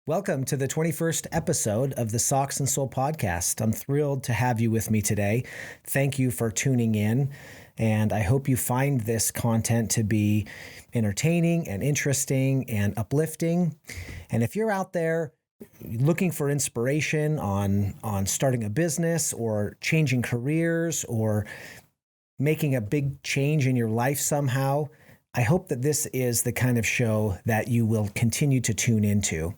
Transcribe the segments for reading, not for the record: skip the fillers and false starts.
Welcome to the 21st episode of the Socks and Soul podcast. I'm thrilled to have you with me today. Thank you for tuning in, and I hope you find this content to be entertaining and interesting and uplifting. And if you're out there looking for inspiration on starting a business or changing careers or making a big change in your life somehow, I hope that this is the kind of show that you will continue to tune into.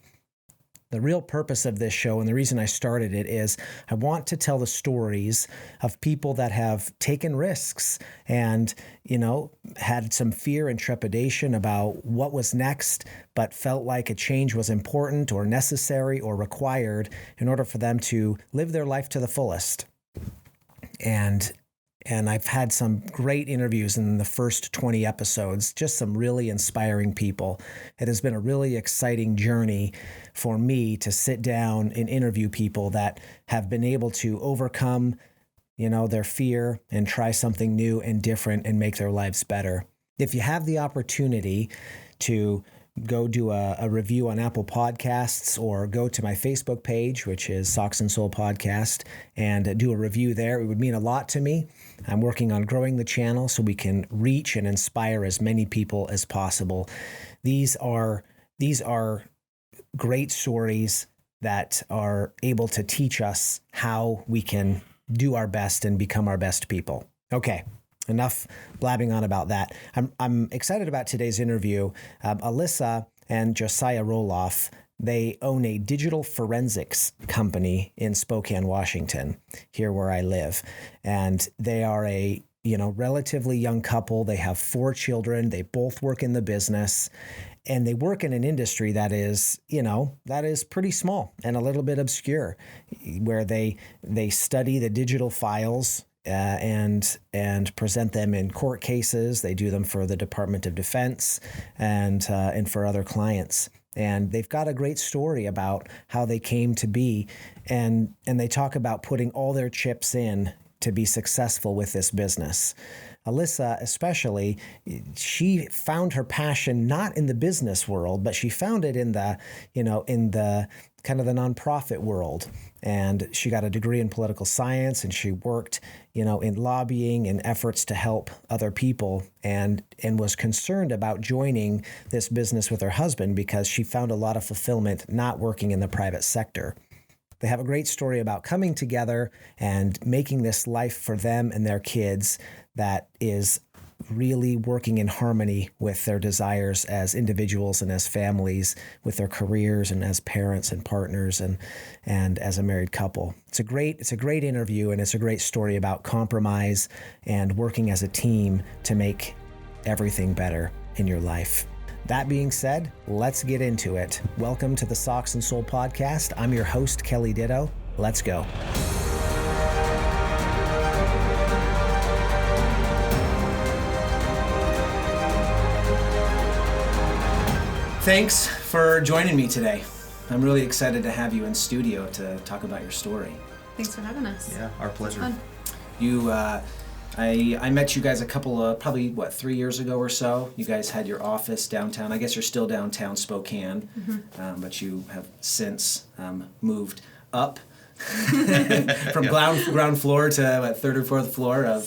The real purpose of this show and the reason I started it is I want to tell the stories of people that have taken risks and, had some fear and trepidation about what was next, but felt like a change was important or necessary or required in order for them to live their life to the fullest. And I've had some great interviews in the first 20 episodes, just some really inspiring people. It has been a really exciting journey for me to sit down and interview people that have been able to overcome, their fear and try something new and different and make their lives better. If you have the opportunity to go do a review on Apple Podcasts or go to my Facebook page, which is Socks and Soul Podcast, and do a review there, it would mean a lot to me. I'm working on growing the channel so we can reach and inspire as many people as possible. These are great stories that are able to teach us how we can do our best and become our best people. Okay. Enough blabbing on about that. I'm excited about today's interview. Alissa and Josiah Roloff, they own a digital forensics company in Spokane, Washington, here where I live. And they are a relatively young couple. They have 4 children. They both work in the business. And they work in an industry that is pretty small and a little bit obscure, where they study the digital files and present them in court cases. They do them for the Department of Defense and for other clients. And they've got a great story about how they came to be, and they talk about putting all their chips in to be successful with this business. Alissa, especially, she found her passion not in the business world, but she found it in the kind of the nonprofit world. And she got a degree in political science, and she worked, in lobbying and efforts to help other people, and was concerned about joining this business with her husband because she found a lot of fulfillment not working in the private sector. They have a great story about coming together and making this life for them and their kids that is really working in harmony with their desires as individuals and as families, with their careers and as parents and partners and as a married couple. It's a great interview, and it's a great story about compromise and working as a team to make everything better in your life. That being said, let's get into it. Welcome to the Socks and Soul podcast. I'm your host, Kelly Ditto. Let's go. Thanks for joining me today. I'm really excited to have you in studio to talk about your story. Thanks for having us. Yeah, our pleasure. Fun. I met you guys a couple of, 3 years ago or so. You guys had your office downtown. I guess you're still downtown Spokane, but you have since moved up from ground floor to third or fourth floor?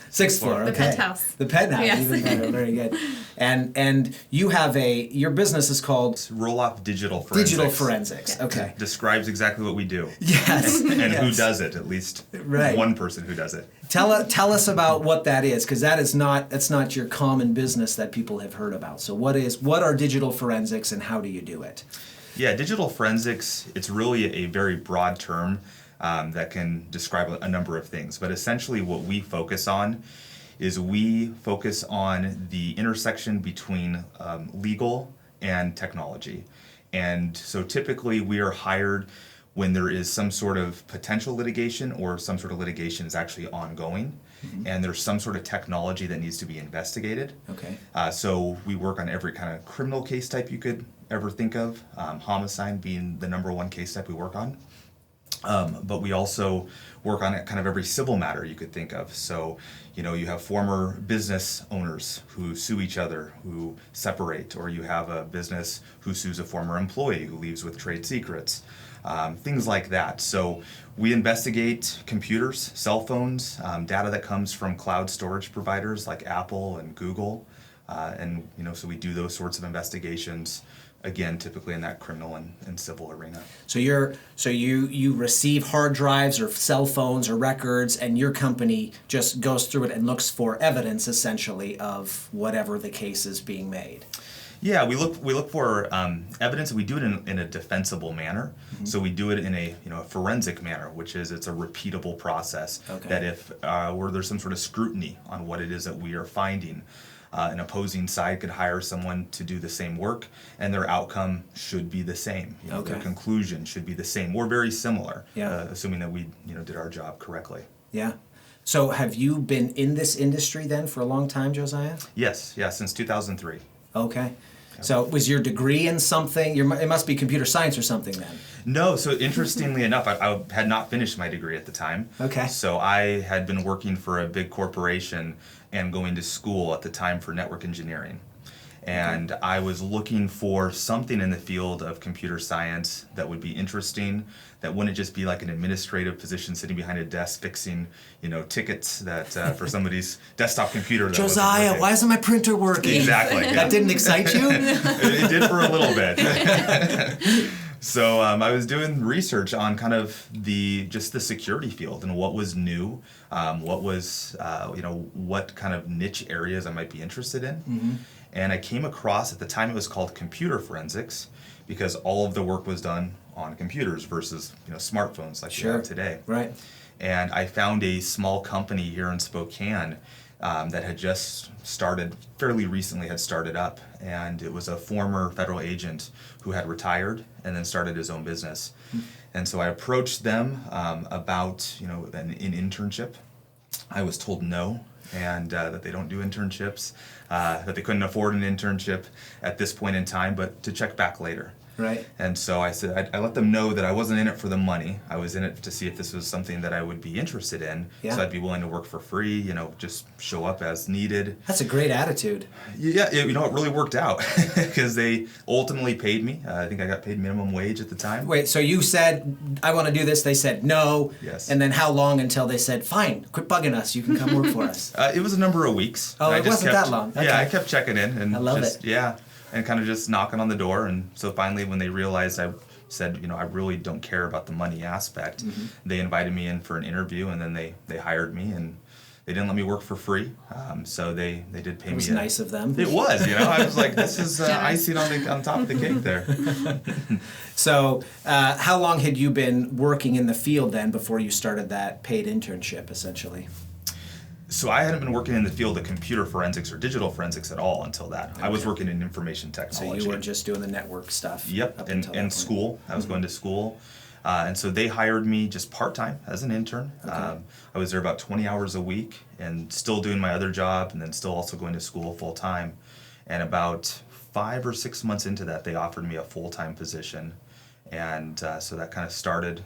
Sixth floor. The okay. penthouse. The penthouse, yes. Even better. Very good. And you have your business is called Roloff Digital Forensics. Digital Forensics. Okay. Describes exactly what we do. Yes. And yes. who does it? At least one person who does it. Tell us about what that is, because that's not your common business that people have heard about. So what are digital forensics, and how do you do it? Yeah, digital forensics, it's really a very broad term that can describe a number of things. But essentially what we focus on is we focus on the intersection between legal and technology. And so typically we are hired when there is some sort of potential litigation or some sort of litigation is actually ongoing, and there's some sort of technology that needs to be investigated. Okay. So we work on every kind of criminal case type you could ever think of, homicide being the number one case type we work on. But we also work on kind of every civil matter you could think of. So, you have former business owners who sue each other, who separate, or you have a business who sues a former employee who leaves with trade secrets, things like that. So we investigate computers, cell phones, data that comes from cloud storage providers like Apple and Google. So we do those sorts of investigations, again, typically in that criminal and civil arena. So you receive hard drives or cell phones or records, and your company just goes through it and looks for evidence, essentially, of whatever the case is being made. Yeah, we look for evidence. We do it in a defensible manner. Mm-hmm. So we do it in a forensic manner, which is it's a repeatable process. Okay. That if where there's some sort of scrutiny on what it is that we are finding, an opposing side could hire someone to do the same work, and their outcome should be the same. Okay. Their conclusion should be the same or very similar. Yeah. Assuming that we did our job correctly. Yeah. So have you been in this industry then for a long time, Josiah? Yes. Yeah. Since 2003. Okay. So was your degree in something? It must be computer science or something then. No, so interestingly enough, I had not finished my degree at the time. Okay. So I had been working for a big corporation and going to school at the time for network engineering. And I was looking for something in the field of computer science that would be interesting, that wouldn't just be like an administrative position sitting behind a desk fixing, tickets that for somebody's desktop computer. That Josiah, why isn't my printer working? Exactly. Yeah. That didn't excite you? It did for a little bit. So I was doing research on kind of the security field and what was new, what was what kind of niche areas I might be interested in. Mm-hmm. And I came across, at the time it was called computer forensics, because all of the work was done on computers versus smartphones like we have today. Right. And I found a small company here in Spokane that had just started, fairly recently had started up. And it was a former federal agent who had retired and then started his own business. Mm-hmm. And so I approached them about an internship. I was told no, and that they don't do internships, that they couldn't afford an internship at this point in time, but to check back later. Right. And so I said, I let them know that I wasn't in it for the money. I was in it to see if this was something that I would be interested in. Yeah. So I'd be willing to work for free, just show up as needed. That's a great attitude. Yeah, it really worked out because they ultimately paid me. I think I got paid minimum wage at the time. Wait, so you said, I want to do this. They said no. Yes. And then how long until they said, fine, quit bugging us. You can come work for us? It was a number of weeks. Oh, it wasn't that long. Okay. Yeah, I kept checking in. And I love it. Yeah. And kind of just knocking on the door. And so finally, when they realized I said, I really don't care about the money aspect, mm-hmm. they invited me in for an interview, and then they hired me, and they didn't let me work for free. So they did pay me. It was nice of them. It was, I was like, this is icing on top of the cake there. So how long had you been working in the field then before you started that paid internship, essentially? So I hadn't been working in the field of computer forensics or digital forensics at all until that. Okay. I was working in information technology. So you were just doing the network stuff. Yep, and school. I was mm-hmm. going to school. And so they hired me just part-time as an intern. Okay. I was there about 20 hours a week and still doing my other job, and then still also going to school full-time. And about 5 or 6 months into that, they offered me a full-time position. And so that kind of started,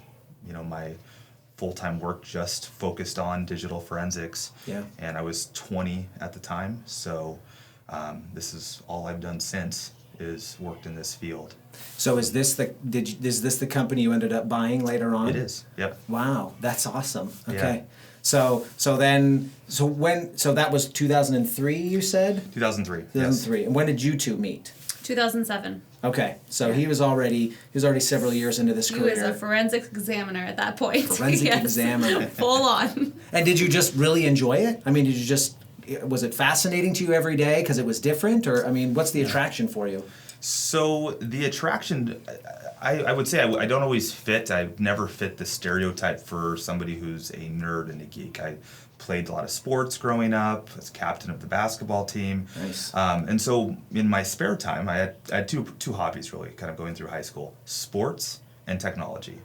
my full-time work just focused on digital forensics. Yeah. And I was 20 at the time, so this is all I've done since, is worked in this field. So is this the company you ended up buying later on? It is. Yep. Wow, that's awesome. Okay. Yeah. So that was 2003, you said? 2003. 2003. Yes. And when did you two meet? 2007. Okay, so he was already several years into this career. He was a forensics examiner at that point. Forensic examiner. Full on. And did you just really enjoy it? I mean, was it fascinating to you every day because it was different? Or, what's the attraction for you? So the attraction, I would say I don't always fit. I've never fit the stereotype for somebody who's a nerd and a geek. I played a lot of sports growing up, was captain of the basketball team. Nice. And so in my spare time, I had two hobbies really, kind of going through high school: sports and technology.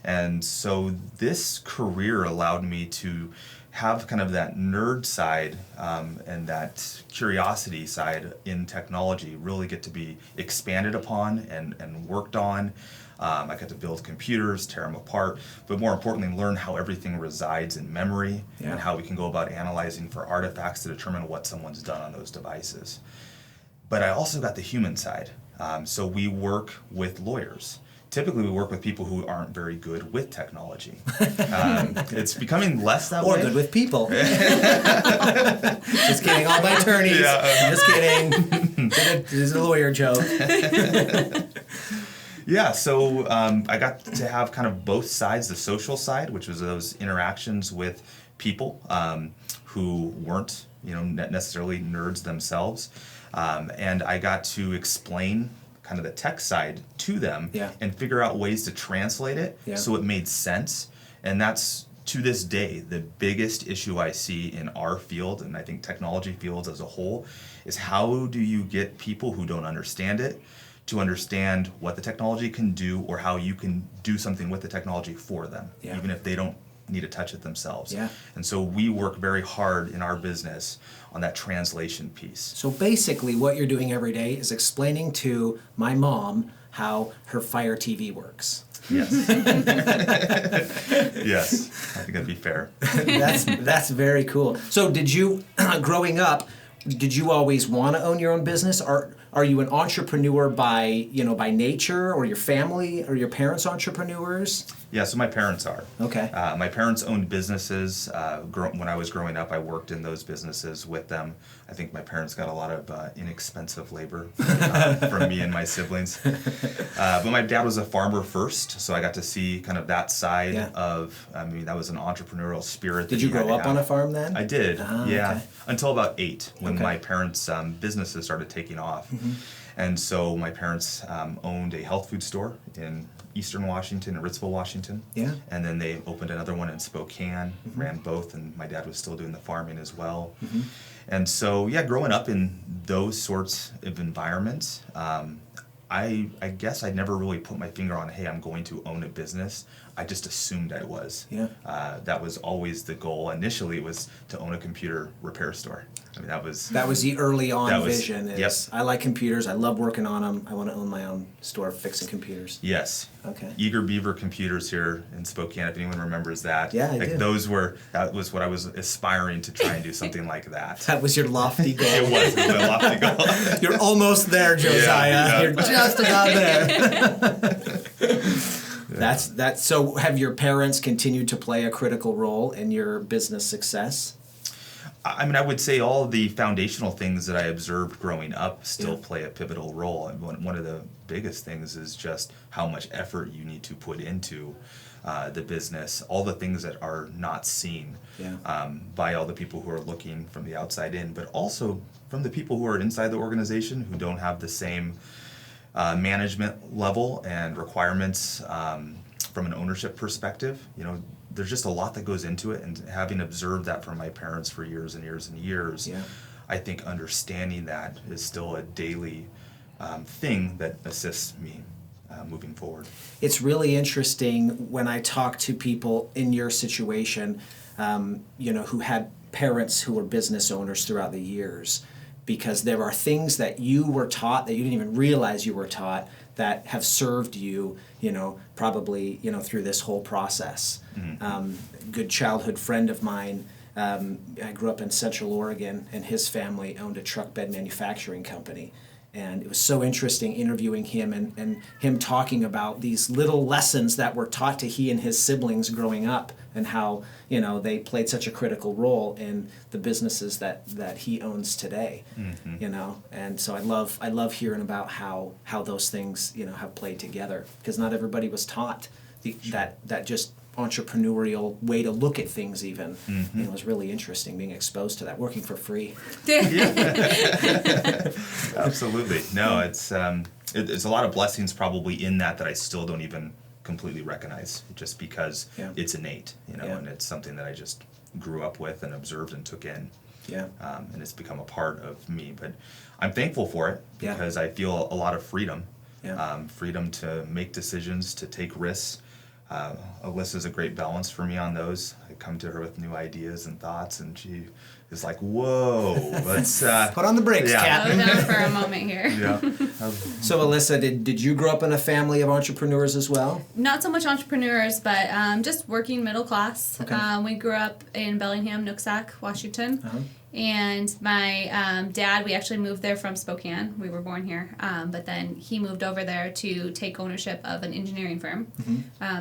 And so this career allowed me to have kind of that nerd side and that curiosity side in technology really get to be expanded upon and worked on. I got to build computers, tear them apart, but more importantly, learn how everything resides in memory and how we can go about analyzing for artifacts to determine what someone's done on those devices. But I also got the human side. So we work with lawyers. Typically, we work with people who aren't very good with technology. It's becoming less that way. Or good with people. Just kidding, all my attorneys. Just kidding. This is a lawyer joke. Yeah, so I got to have kind of both sides, the social side, which was those interactions with people who weren't, necessarily nerds themselves. And I got to explain kind of the tech side to them and figure out ways to translate it so it made sense. And that's, to this day, the biggest issue I see in our field, and I think technology fields as a whole, is how do you get people who don't understand it to understand what the technology can do or how you can do something with the technology for them, even if they don't need to touch it themselves. And so we work very hard in our business on that translation piece. So basically what you're doing every day is explaining to my mom how her Fire TV works. Yes. Yes, I think that'd be fair. That's very cool. So did you, growing up, did you always want to own your own business? Or are you an entrepreneur by nature, or your family or your parents entrepreneurs? Yeah, so my parents are. Okay. My parents owned businesses. When I was growing up, I worked in those businesses with them. I think my parents got a lot of inexpensive labor from me and my siblings. But my dad was a farmer first, so I got to see kind of that side of, that was an entrepreneurial spirit. Did you grow up on a farm then? I did, Okay. until about 8, when my parents' businesses started taking off. And so my parents owned a health food store in Eastern Washington, in Ritzville, Washington. And then they opened another one in Spokane, ran both, and my dad was still doing the farming as well. And so, growing up in those sorts of environments, I guess I never really put my finger on, hey, I'm going to own a business. I just assumed I was. That was always the goal. Initially, it was to own a computer repair store. That was the early on vision. Yep. I like computers. I love working on them. I want to own my own store fixing computers. Yes. Okay. Eager Beaver Computers here in Spokane, if anyone remembers that. Yeah, I do. That was what I was aspiring to try and do, something like that. That was your lofty goal. It was my lofty goal. You're almost there, Josiah. Yeah. You're just about there. That's so. Have your parents continued to play a critical role in your business success? I would say all the foundational things that I observed growing up still play a pivotal role. And one of the biggest things is just how much effort you need to put into the business, all the things that are not seen by all the people who are looking from the outside in, but also from the people who are inside the organization who don't have the same management level and requirements from an ownership perspective. There's just a lot that goes into it, and having observed that from my parents for years and years and years, I think understanding that is still a daily thing that assists me moving forward. It's really interesting when I talk to people in your situation, who had parents who were business owners throughout the years, because there are things that you were taught that you didn't even realize you were taught that have served you, probably, through this whole process. Good childhood friend of mine, I grew up in Central Oregon, and his family owned a truck bed manufacturing company. And it was so interesting interviewing him and him talking about these little lessons that were taught to he and his siblings growing up, and how, they played such a critical role in the businesses that he owns today. And so I love hearing about how those things, have played together, because not everybody was taught that just entrepreneurial way to look at things even. It was really interesting being exposed to that, working for free. Absolutely. No, it's a lot of blessings probably in that I still don't even completely recognize, just because it's innate, and it's something that I just grew up with and observed and took in. And it's become a part of me. But I'm thankful for it, because I feel a lot of freedom freedom to make decisions, to take risks. Alyssa's a great balance for me on those. I come to her with new ideas and thoughts, and she is like, "Whoa, let's Put on the brakes, yeah. Captain." Slow down for a moment here. yeah." So, Alissa, did you grow up in a family of entrepreneurs as well? Not so much entrepreneurs, but just working middle class. Okay. We grew up in Bellingham, Nooksack, Washington. Uh-huh. And my dad, we actually moved there from Spokane. We were born here. But then he moved over there to take ownership of an engineering firm.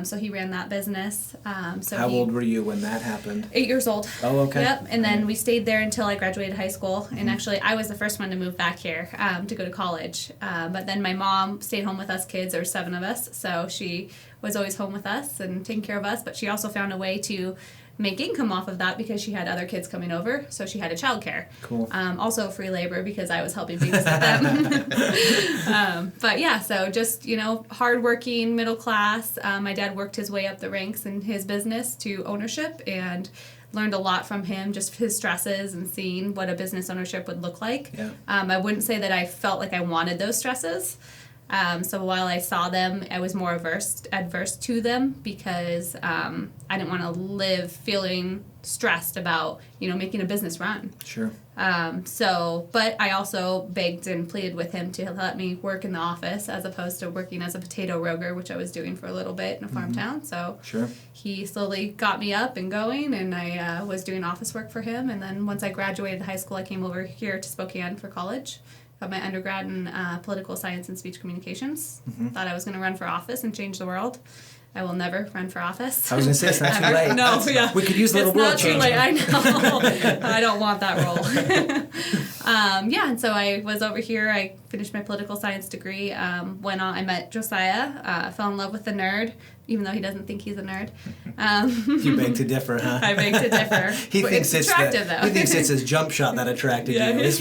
So he ran that business. How old were you when that happened? 8 years old. Oh, okay. Yep. And then we stayed there until I graduated high school. And actually, I was the first one to move back here to go to college. But then my mom stayed home with us kids. There were 7 of us. So she was always home with us and taking care of us. But she also found a way to make income off of that because she had other kids coming over. So she had a childcare. Cool. Also free labor because I was helping babysit them. But yeah, so just, hardworking, middle class. My dad worked his way up the ranks in his business to ownership and learned a lot from him, just his stresses and seeing what a business ownership would look like. Yeah. I wouldn't say that I felt like I wanted those stresses. So while I saw them, I was more adverse to them because I didn't want to live feeling stressed about, making a business run. Sure. But I also begged and pleaded with him to let me work in the office as opposed to working as a potato roger, which I was doing for a little bit in a farm town. So Sure. he slowly got me up and going, and I was doing office work for him. And then once I graduated high school, I came over here to Spokane for college. Got my undergrad in political science and speech communications. Thought I was going to run for office and change the world. I will never run for office. I was going to say, it's not too Ever. late. No, yeah. We could use a little It's world not too change. late. I know. I don't want that role. And so I was over here. I finished my political science degree. Went on. I met Josiah. Fell in love with the nerd, even though he doesn't think he's a nerd. You beg to differ, huh? I beg to differ. He But thinks it's it's attractive, though. He thinks it's his jump shot that attracted Yeah, you. It's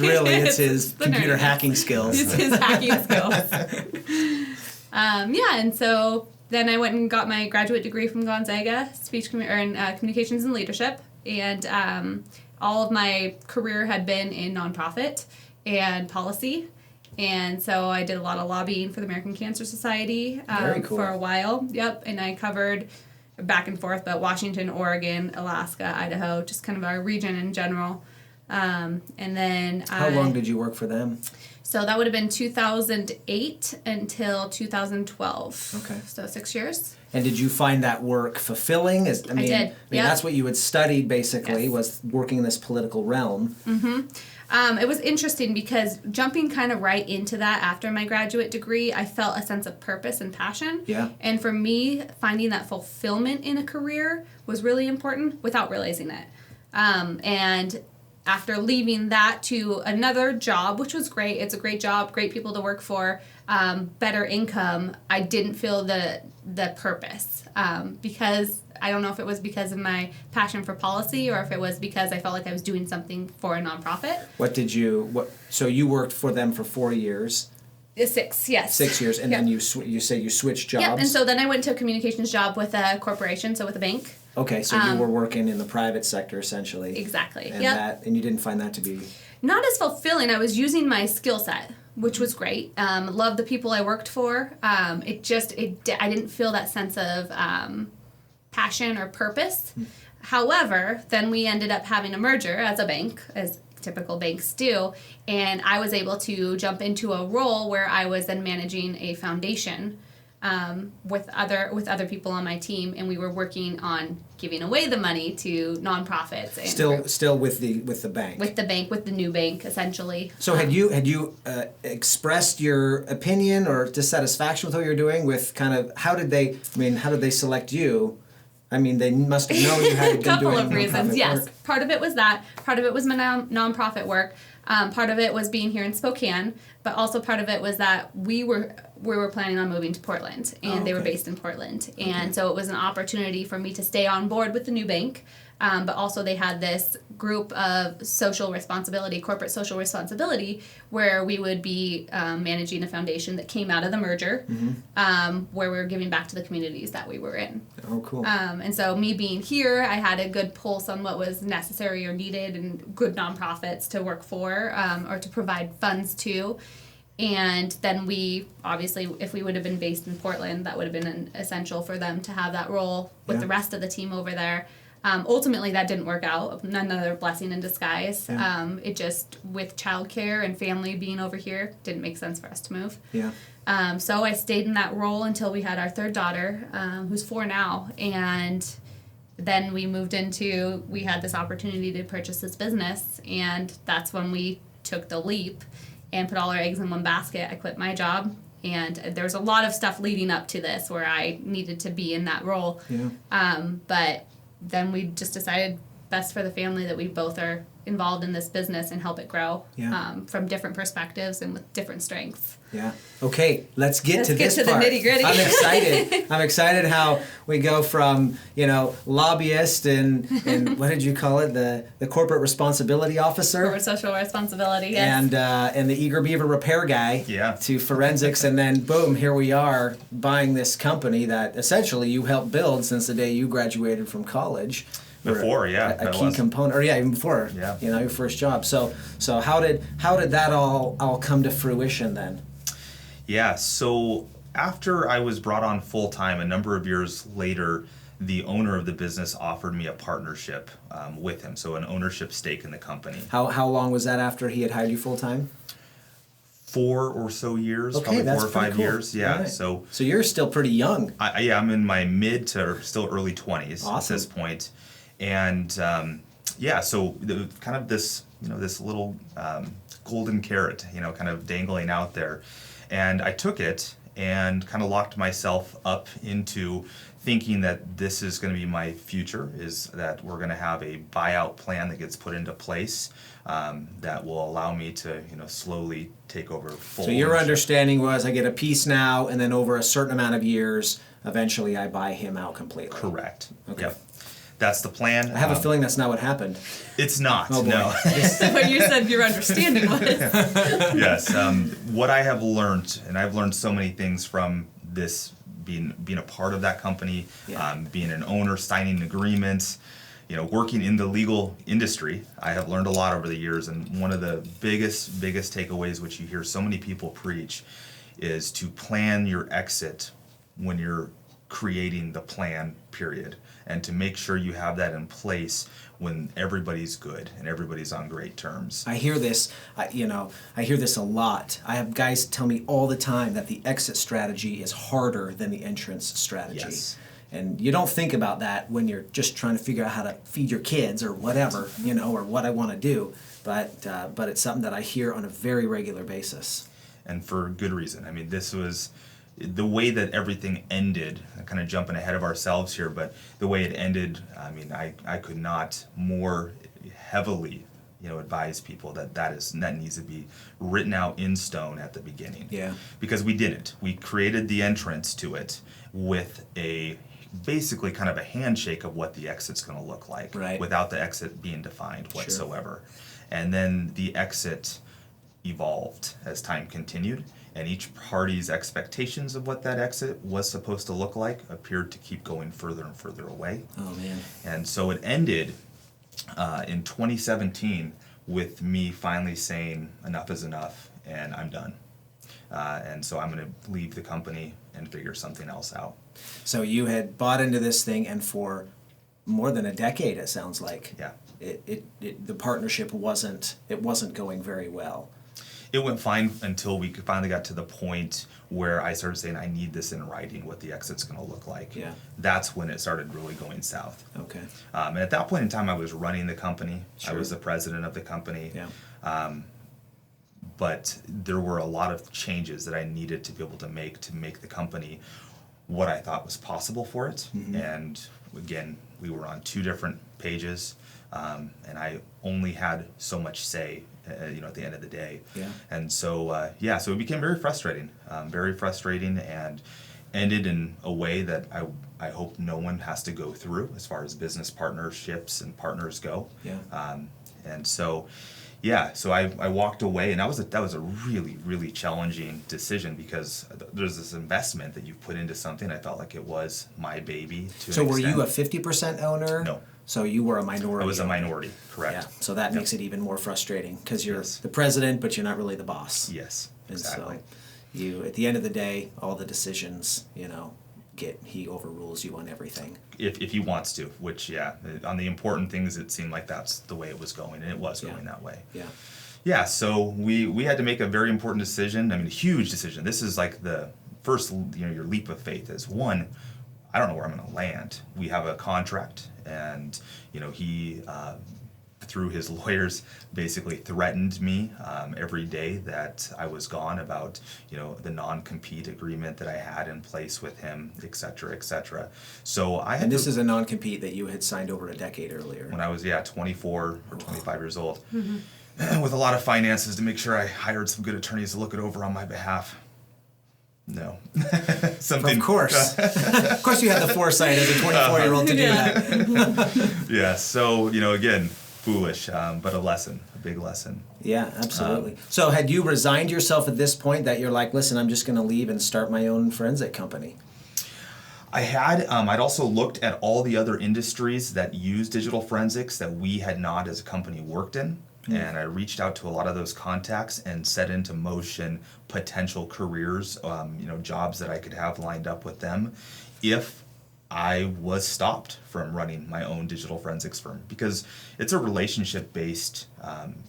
his the computer nerd. hacking skills. It's his hacking skills. And so then I went and got my graduate degree from Gonzaga, communications and leadership, and all of my career had been in nonprofit and policy. And so I did a lot of lobbying for the American Cancer Society Very cool. for a while. Yep, and I covered back and forth, but Washington, Oregon, Alaska, Idaho, just kind of our region in general. And then How long did you work for them? So that would have been 2008 until 2012. Okay. So 6 years. And did you find that work fulfilling? did, yeah. That's what you had studied, basically, Yes. was working in this political realm. It was interesting because jumping kind of right into that after my graduate degree, I felt a sense of purpose and passion. Yeah. And for me, finding that fulfillment in a career was really important without realizing it. And after leaving that to another job, which was great, it's a great job, great people to work for, better income, I didn't feel the purpose because I don't know if it was because of my passion for policy or if it was because I felt like I was doing something for a nonprofit. So you worked for them for 4 years? 6, yes. 6 years, and Yep. then you say you switched jobs? Yeah, and so then I went to a communications job with a corporation, so with a bank. Okay, so you were working in the private sector, essentially. Exactly, And yep. and you didn't find that to be... Not as fulfilling. I was using my skill set, which was great. Loved the people I worked for. I didn't feel that sense of passion or purpose. However, then we ended up having a merger as a bank, as typical banks do, and I was able to jump into a role where I was then managing a foundation with other people on my team, and we were working on giving away the money to nonprofits. And Still with the bank. with the bank, with the new bank, essentially. So had you expressed your opinion or dissatisfaction with what you're doing? With kind of how did they select you? I mean, they must have known you had A been couple doing of reasons, nonprofit yes. work. Part of it was that. Part of it was my nonprofit work. Part of it was being here in Spokane, but also part of it was that we were planning on moving to Portland, and they were okay. based in Portland. And so it was an opportunity for me to stay on board with the new bank, but also they had this group of corporate social responsibility, where we would be managing a foundation that came out of the merger, where we were giving back to the communities that we were in. Oh, cool. And so me being here, I had a good pulse on what was necessary or needed and good nonprofits to work for or to provide funds to. And then we, obviously, if we would have been based in Portland, that would have been essential for them to have that role with the rest of the team over there. Ultimately, that didn't work out. Another blessing in disguise. Yeah. It just, with childcare and family being over here, didn't make sense for us to move. Yeah. So I stayed in that role until we had our third daughter, who's 4 now. And then we we had this opportunity to purchase this business. And that's when we took the leap and put all our eggs in one basket. I quit my job. And there's a lot of stuff leading up to this where I needed to be in that role. Yeah. But then we just decided best for the family that we both are involved in this business and help it grow from different perspectives and with different strengths. Yeah. Okay, let's get to this the part. nitty-gritty. I'm excited. I'm excited how we go from, lobbyist and what did you call it? The corporate responsibility officer. Corporate social responsibility, yes. And the eager beaver repair guy to forensics, and then boom, here we are buying this company that essentially you helped build since the day you graduated from college. Before, a key component, or even before, your first job. So how did that all come to fruition then? Yeah, so after I was brought on full time, a number of years later, the owner of the business offered me a partnership with him, so an ownership stake in the company. How long was that after he had hired you full time? 4 or so years, okay, probably 4 or 5 cool. years. Yeah, right. so you're still pretty young. I'm in my mid to still early 20s Awesome. At this point. And so kind of this, this little golden carrot, kind of dangling out there. And I took it and kind of locked myself up into thinking that this is going to be my future, is that we're going to have a buyout plan that gets put into place that will allow me to, slowly take over full. So your understanding was I get a piece now, and then over a certain amount of years, eventually I buy him out completely. Correct. Okay. Yep. That's the plan. I have a feeling that's not what happened. It's not. Oh boy. No. So what you said your understanding was. Yes. What I have learned, and I've learned so many things from this, being a part of that company, being an owner, signing agreements, working in the legal industry. I have learned a lot over the years, and one of the biggest takeaways, which you hear so many people preach, is to plan your exit when you're creating the plan, period. And to make sure you have that in place when everybody's good and everybody's on great terms. I hear this, I hear this a lot. I have guys tell me all the time that the exit strategy is harder than the entrance strategy. Yes. And you don't think about that when you're just trying to figure out how to feed your kids or whatever, or what I want to do. But it's something that I hear on a very regular basis. And for good reason. I mean, this was the way that everything ended, kind of jumping ahead of ourselves here, but the way it ended, I mean, I could not more heavily, advise people that needs to be written out in stone at the beginning. Yeah. Because we didn't. We created the entrance to it with basically kind of a handshake of what the exit's going to look like, right, without the exit being defined whatsoever. Sure. And then the exit evolved as time continued. And each party's expectations of what that exit was supposed to look like appeared to keep going further and further away. Oh, man. And so it ended in 2017 with me finally saying enough is enough and I'm done. And so I'm going to leave the company and figure something else out. So you had bought into this thing, and for more than a decade, it sounds like. Yeah. The partnership wasn't going very well. It went fine until we finally got to the point where I started saying, I need this in writing, what the exit's going to look like. Yeah. That's when it started really going south. Okay. And at that point in time, I was running the company. Sure. I was the president of the company. Yeah. But there were a lot of changes that I needed to be able to make the company what I thought was possible for it. Mm-hmm. And again, we were on 2 different pages, and I only had so much say at the end of the day. Yeah. And so, so it became very frustrating, and ended in a way that I hope no one has to go through as far as business partnerships and partners go. Yeah. And so, so I walked away, and that was a really, really challenging decision, because there's this investment that you put into something. I felt like it was my baby to an So were extent. you a 50% owner? No. So you were a minority. I was a owner. minority, correct. Yeah. So that makes it even more frustrating, because you're the president, but you're not really the boss. Yes. And Exactly. so you, at the end of the day, all the decisions, he overrules you on everything. If he wants to, which, on the important things, it seemed like that's the way it was going, and it was going that way. Yeah. Yeah, so we had to make a very important decision. I mean, a huge decision. This is like the first, your leap of faith is, one, I don't know where I'm going to land. We have a contract, and, he, through his lawyers, basically threatened me every day that I was gone about, the non-compete agreement that I had in place with him, et cetera, et cetera. So I had And this is a non-compete that you had signed over a decade earlier. when I was 24 or 25 years old, with a lot of finances to make sure I hired some good attorneys to look it over on my behalf. No. Something. Of course. Of course you had the foresight as a 24-year-old to do that. Yeah, so, again, foolish, but a big lesson. Yeah, absolutely. So had you resigned yourself at this point that you're like, listen, I'm just going to leave and start my own forensic company? I had, I'd also looked at all the other industries that use digital forensics that we had not as a company worked in. And I reached out to a lot of those contacts and set into motion potential careers, jobs that I could have lined up with them if I was stopped from running my own digital forensics firm, because it's a relationship-based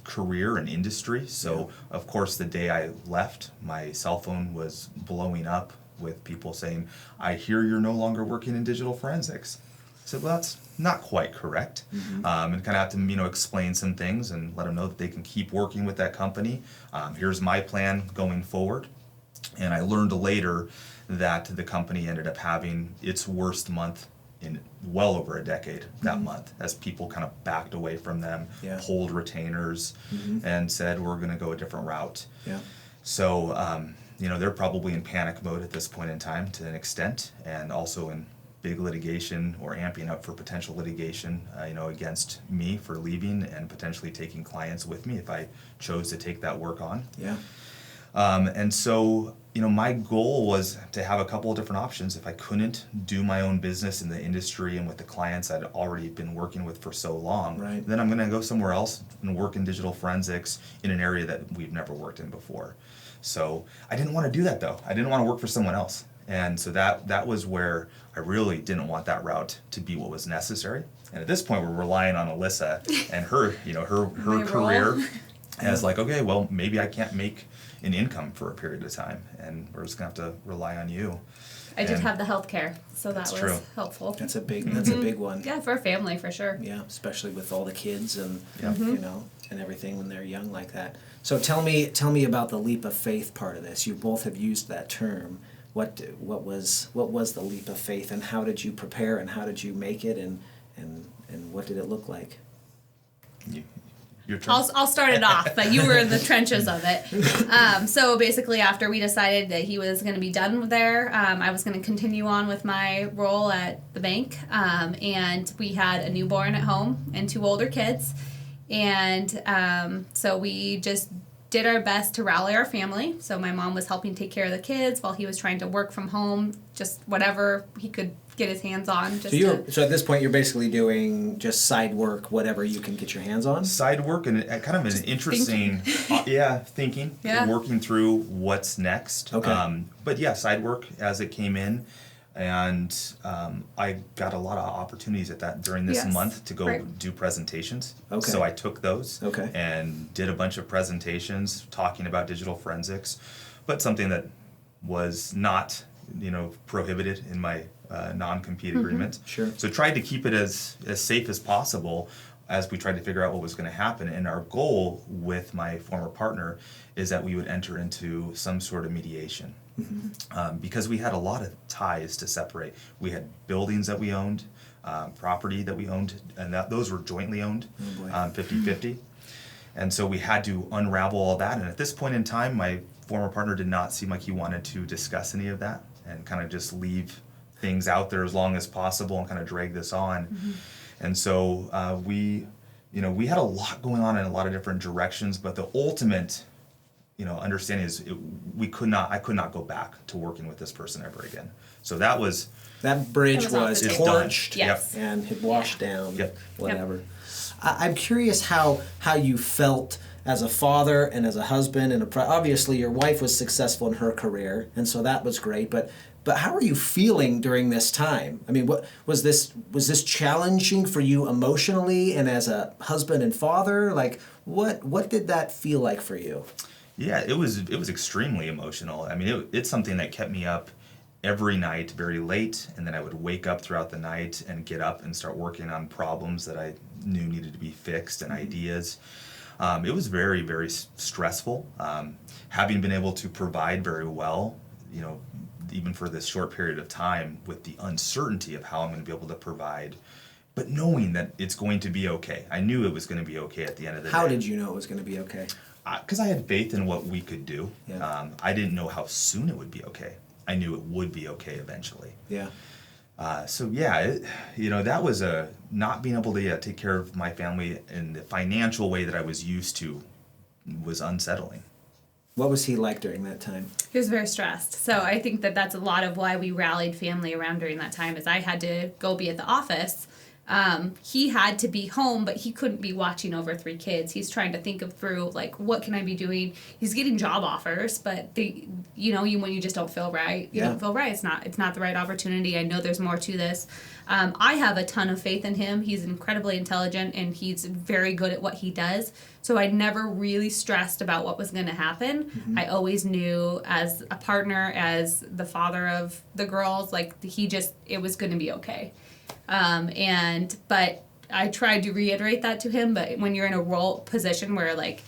career and industry. So, of course, the day I left, my cell phone was blowing up with people saying, I hear you're no longer working in digital forensics. I said, well, that's not quite correct. And kind of have to, explain some things and let them know that they can keep working with that company. Here's my plan going forward. And I learned later that the company ended up having its worst month in well over a decade that month, as people kind of backed away from them, pulled retainers, and said, we're going to go a different route. Yeah. So, they're probably in panic mode at this point in time to an extent, and also in big litigation or amping up for potential litigation, against me for leaving and potentially taking clients with me if I chose to take that work on. Yeah. And so, my goal was to have a couple of different options. If I couldn't do my own business in the industry and with the clients I'd already been working with for so long, then I'm going to go somewhere else and work in digital forensics in an area that we've never worked in before. So I didn't want to do that, though. I didn't want to work for someone else. And so that was where I really didn't want that route to be what was necessary. And at this point, we're relying on Alissa and her, her career as like, okay, well, maybe I can't make an income for a period of time, and we're just gonna have to rely on you. I did have the health care, so that was true. helpful. That's a big one. Yeah, for a family, for sure. Yeah, especially with all the kids and and everything when they're young like that. So tell me about the leap of faith part of this. You both have used that term. What was the leap of faith, and how did you prepare, and how did you make it, and what did it look like? Your turn. I'll start it off, but you were in the trenches of it. So basically, after we decided that he was going to be done there, I was going to continue on with my role at the bank, and we had a newborn at home and 2 older kids, and so we just did our best to rally our family. So my mom was helping take care of the kids while he was trying to work from home, just whatever he could get his hands on. So at this point, you're basically doing just side work, whatever you can get your hands on? Side work and kind of an interesting, thinking, working through what's next. Okay. But side work as it came in. And I got a lot of opportunities at that during this month to go do presentations. Okay. So I took those and did a bunch of presentations talking about digital forensics, but something that was not, prohibited in my non-compete agreement. Sure. So tried to keep it as safe as possible as we tried to figure out what was going to happen. And our goal with my former partner is that we would enter into some sort of mediation. Because we had a lot of ties to separate. We had buildings that we owned, property that we owned, and those were jointly owned, 50-50. And so we had to unravel all that. And at this point in time, my former partner did not seem like he wanted to discuss any of that and kind of just leave things out there as long as possible and kind of drag this on. And so we had a lot going on in a lot of different directions, but the ultimate understanding is I could not go back to working with this person ever again. So that bridge was torched and had washed down, whatever. I'm curious how you felt as a father and as a husband and obviously your wife was successful in her career, and so that was great. But how are you feeling during this time? I mean, what was this challenging for you emotionally and as a husband and father? Like, what did that feel like for you? Yeah, it was extremely emotional. I mean, it's something that kept me up every night very late, and then I would wake up throughout the night and get up and start working on problems that I knew needed to be fixed and ideas. It was very, very stressful. Having been able to provide very well, even for this short period of time, with the uncertainty of how I'm going to be able to provide, but knowing that it's going to be okay. I knew it was going to be okay at the end of the day. How did you know it was going to be okay? Because I had faith in what we could do. Yeah. I didn't know how soon it would be okay. I knew it would be okay eventually. Yeah. That was not being able to take care of my family in the financial way that I was used to was unsettling. What was he like during that time? He was very stressed. So I think that that's a lot of why we rallied family around during that time, is I had to go be at the office. He had to be home, but he couldn't be watching over 3 kids. He's trying to think through, like, what can I be doing? He's getting job offers, but when you just don't feel right, you don't feel right. It's not the right opportunity. I know there's more to this. I have a ton of faith in him. He's incredibly intelligent and he's very good at what he does. So I never really stressed about what was going to happen. Mm-hmm. I always knew, as a partner, as the father of the girls, like, it was going to be okay. But I tried to reiterate that to him, but when you're in a role position where, like,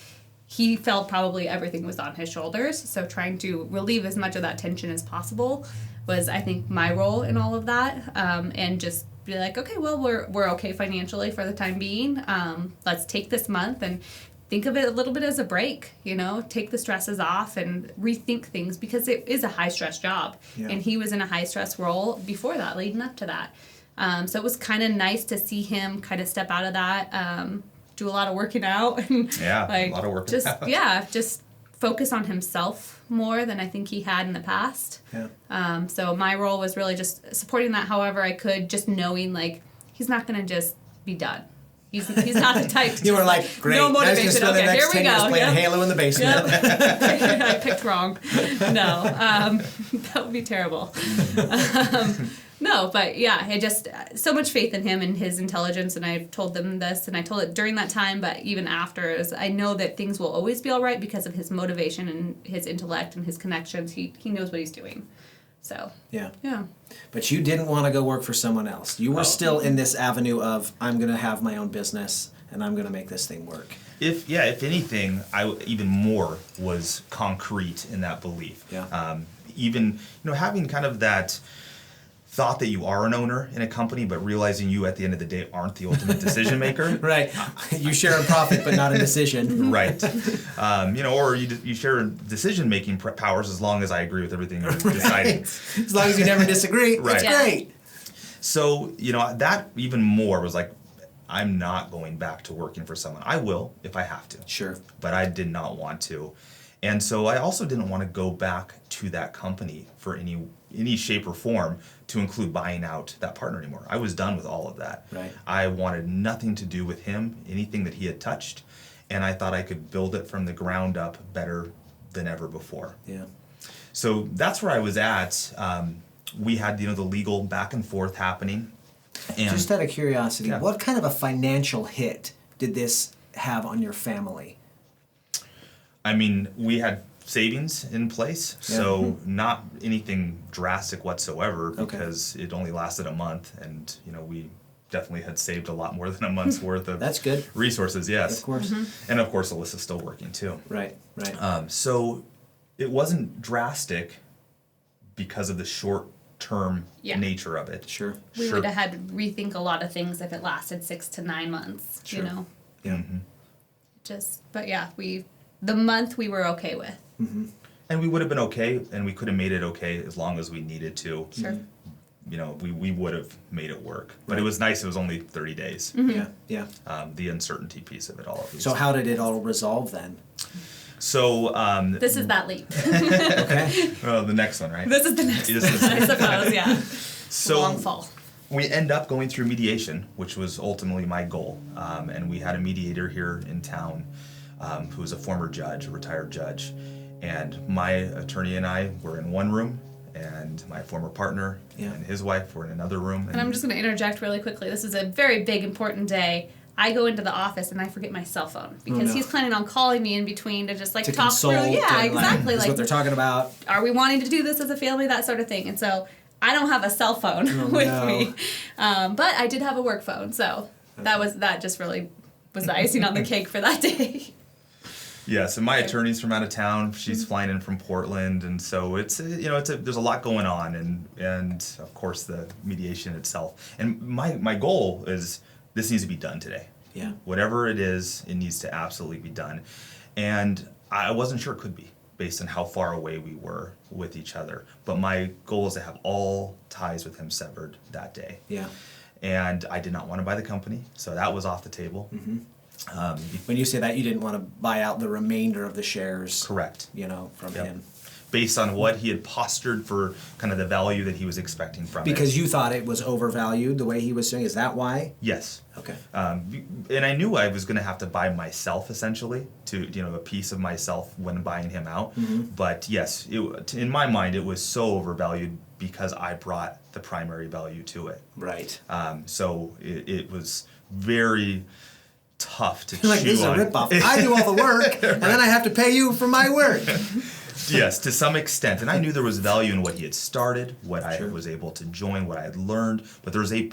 he felt probably everything was on his shoulders, so trying to relieve as much of that tension as possible was, I think, my role in all of that, and just be like, okay, well, we're okay financially for the time being. Let's take this month and think of it a little bit as a break, take the stresses off and rethink things, because it is a high-stress job, and he was in a high-stress role before that, leading up to that. So it was kind of nice to see him kind of step out of that, do a lot of working out. And a lot of working out. Yeah, just focus on himself more than I think he had in the past. Yeah. So my role was really just supporting that however I could, just knowing, like, he's not going to just be done. He's not the type to You were like, great, no I was going to motivation. spend the Okay, next here we 10 years go. playing Halo in the basement. Yep. I picked wrong. No, that would be terrible. No, but yeah, I just, so much faith in him and his intelligence, and I told them this, and I told it during that time, but even after, I know that things will always be all right because of his motivation and his intellect and his connections. He knows what he's doing. So, yeah. But you didn't want to go work for someone else. You were still in this avenue of, I'm going to have my own business, and I'm going to make this thing work. If anything, I even more was concrete in that belief. Yeah. Even, having kind of that thought that you are an owner in a company, but realizing you at the end of the day aren't the ultimate decision maker. Right. You share a profit, but not a decision. Right. Or you share decision making powers, as long as I agree with everything you're deciding. As long as you never disagree, right. It's great. So, that even more was like, I'm not going back to working for someone. I will if I have to. Sure. But I did not want to. And so I also didn't want to go back to that company for any shape or form to include buying out that partner anymore. I was done with all of that. Right. I wanted nothing to do with him, anything that he had touched, and I thought I could build it from the ground up better than ever before. Yeah. So that's where I was at. We had the legal back and forth happening. And just out of curiosity, yeah. What kind of a financial hit did this have on your family? I mean, we had savings in place, so not anything drastic whatsoever, because it only lasted a month, and we definitely had saved a lot more than a month's worth of That's good. resources. Yes, Of course. Mm-hmm. And of course, Alyssa's still working too. Right. So it wasn't drastic because of the short-term nature of it. Sure. We would have had to rethink a lot of things if it lasted 6 to 9 months, Yeah. Mm-hmm. But yeah, the month we were okay with. Mm-hmm. And we would have been okay, and we could have made it okay as long as we needed to. Sure. We would have made it work. But it was nice. It was only 30 days. Mm-hmm. Yeah. The uncertainty piece of it all. So how did it all resolve then? So this is that leap. Okay. Well, the next one, right? This is the next one, I suppose. Yeah. So long fall. We end up going through mediation, which was ultimately my goal. And we had a mediator here in town who was a former judge, a retired judge. And my attorney and I were in one room, and my former partner and his wife were in another room. And I'm just going to interject really quickly. This is a very big, important day. I go into the office and I forget my cell phone because he's planning on calling me in between to just like to talk through. Yeah, exactly. Like what they're talking about. Are we wanting to do this as a family? That sort of thing. And so I don't have a cell phone with me, but I did have a work phone. So that just really was the icing on the cake for that day. Yes, and my attorney's from out of town. She's flying in from Portland, and so there's a lot going on, and of course the mediation itself. And my goal is this needs to be done today. Yeah. Whatever it is, it needs to absolutely be done. And I wasn't sure it could be based on how far away we were with each other. But my goal is to have all ties with him severed that day. Yeah. And I did not want to buy the company, so that was off the table. Mm-hmm. When you say that, you didn't want to buy out the remainder of the shares. Correct. From him. Based on what he had postured for kind of the value that he was expecting from it. Because you thought it was overvalued the way he was doing. Is that why? Yes. Okay. And I knew I was going to have to buy myself essentially to a piece of myself when buying him out. Mm-hmm. But yes, in my mind it was so overvalued because I brought the primary value to it. Right. So it was very tough to chew like, this on. Is a ripoff. I do all the work, and then I have to pay you for my work. Yes, to some extent. And I knew there was value in what he had started, what I was able to join, what I had learned. But there's a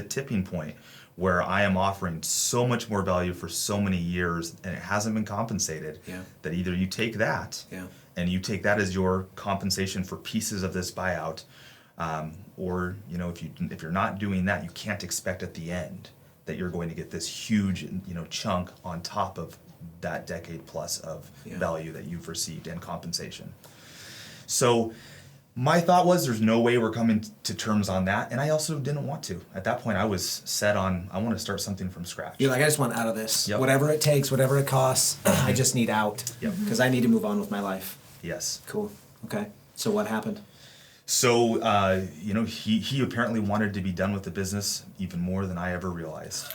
tipping point where I am offering so much more value for so many years, and it hasn't been compensated. Yeah. That either you take that, and you take that as your compensation for pieces of this buyout, or if you're not doing that, you can't expect at the end that you're going to get this huge chunk on top of that decade plus of value that you've received and compensation. So my thought was there's no way we're coming to terms on that, and I also didn't want to. At that point I was set on I want to start something from scratch. You're like, I just want out of this. Yep. Whatever it takes, whatever it costs, I just need out. Yep. Because I need to move on with my life. Yes. Cool. Okay. So what happened? So, he apparently wanted to be done with the business even more than I ever realized.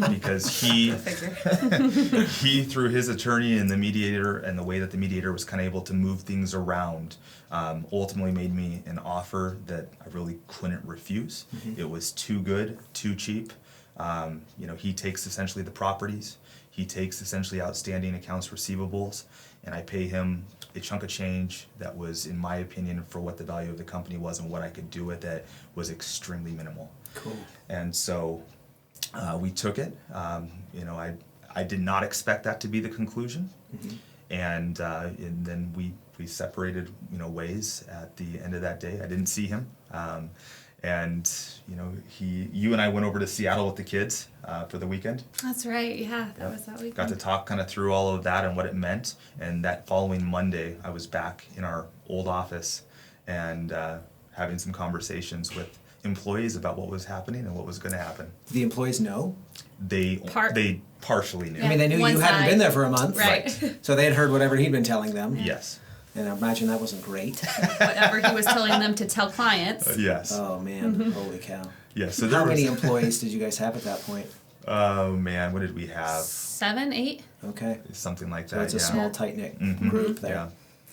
Because he, through his attorney and the mediator and the way that the mediator was kind of able to move things around, ultimately made me an offer that I really couldn't refuse. Mm-hmm. It was too good, too cheap. He takes essentially the properties. He takes essentially outstanding accounts receivables, and I pay him a chunk of change that was, in my opinion, for what the value of the company was and what I could do with it, was extremely minimal. Cool. And so we took it. I did not expect that to be the conclusion. Mm-hmm. And then we separated ways at the end of that day. I didn't see him. You and I went over to Seattle with the kids for the weekend. That's right, yeah, that was that weekend. Got to talk kind of through all of that and what it meant. And that following Monday, I was back in our old office and having some conversations with employees about what was happening and what was going to happen. The employees know? They partially knew. Yeah. I mean, they knew you hadn't been there for a month. Right. So they had heard whatever he'd been telling them. Yes. And I imagine that wasn't great. Whatever he was telling them to tell clients. Yes. Oh, man. Holy cow. Yeah, so How many employees did you guys have at that point? Oh, man, what did we have? 7, 8? Okay. Something like that, So it's a small, tight-knit group there.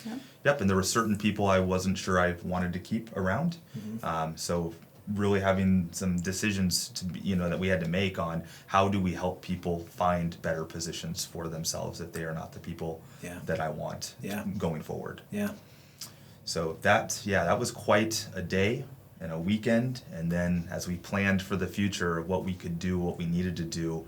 Yeah. Yep, and there were certain people I wasn't sure I wanted to keep around. Mm-hmm. So really having some decisions that we had to make on how do we help people find better positions for themselves if they are not the people that I want going forward. Yeah. So that was quite a day and a weekend, and then as we planned for the future, what we could do, what we needed to do,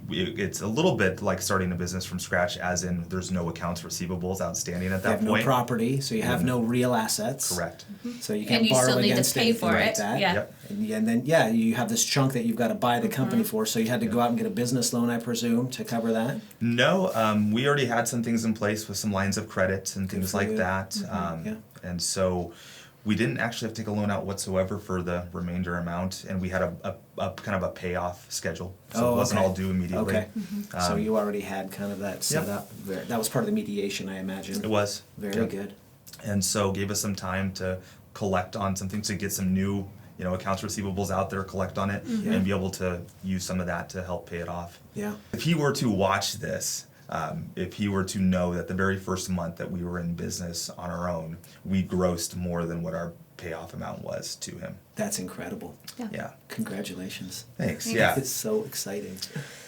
it's a little bit like starting a business from scratch, as in there's no accounts receivables outstanding at that point. You have no property, so you have no real assets. Correct. Mm-hmm. So you can't borrow against and you still need to pay for it. That. Yeah. Yep. And then, you have this chunk that you've got to buy the company for, so you had to go out and get a business loan, I presume, to cover that? No, we already had some ththings in place with some lines of credit and things like that. Mm-hmm. And so we didn't actually have to take a loan out whatsoever for the remainder amount, and we had a kind of a payoff schedule, so it wasn't all due immediately. Okay, so you already had kind of that set up. That was part of the mediation, I imagine. It was. Very good. And so gave us some time to collect on some things, to get some new accounts receivables out there, collect on it, and be able to use some of that to help pay it off. Yeah. If he were to watch this, If he were to know that the very first month that we were in business on our own, we grossed more than what our payoff amount was to him. That's incredible. Yeah. Congratulations. Thanks. Yeah. It's so exciting.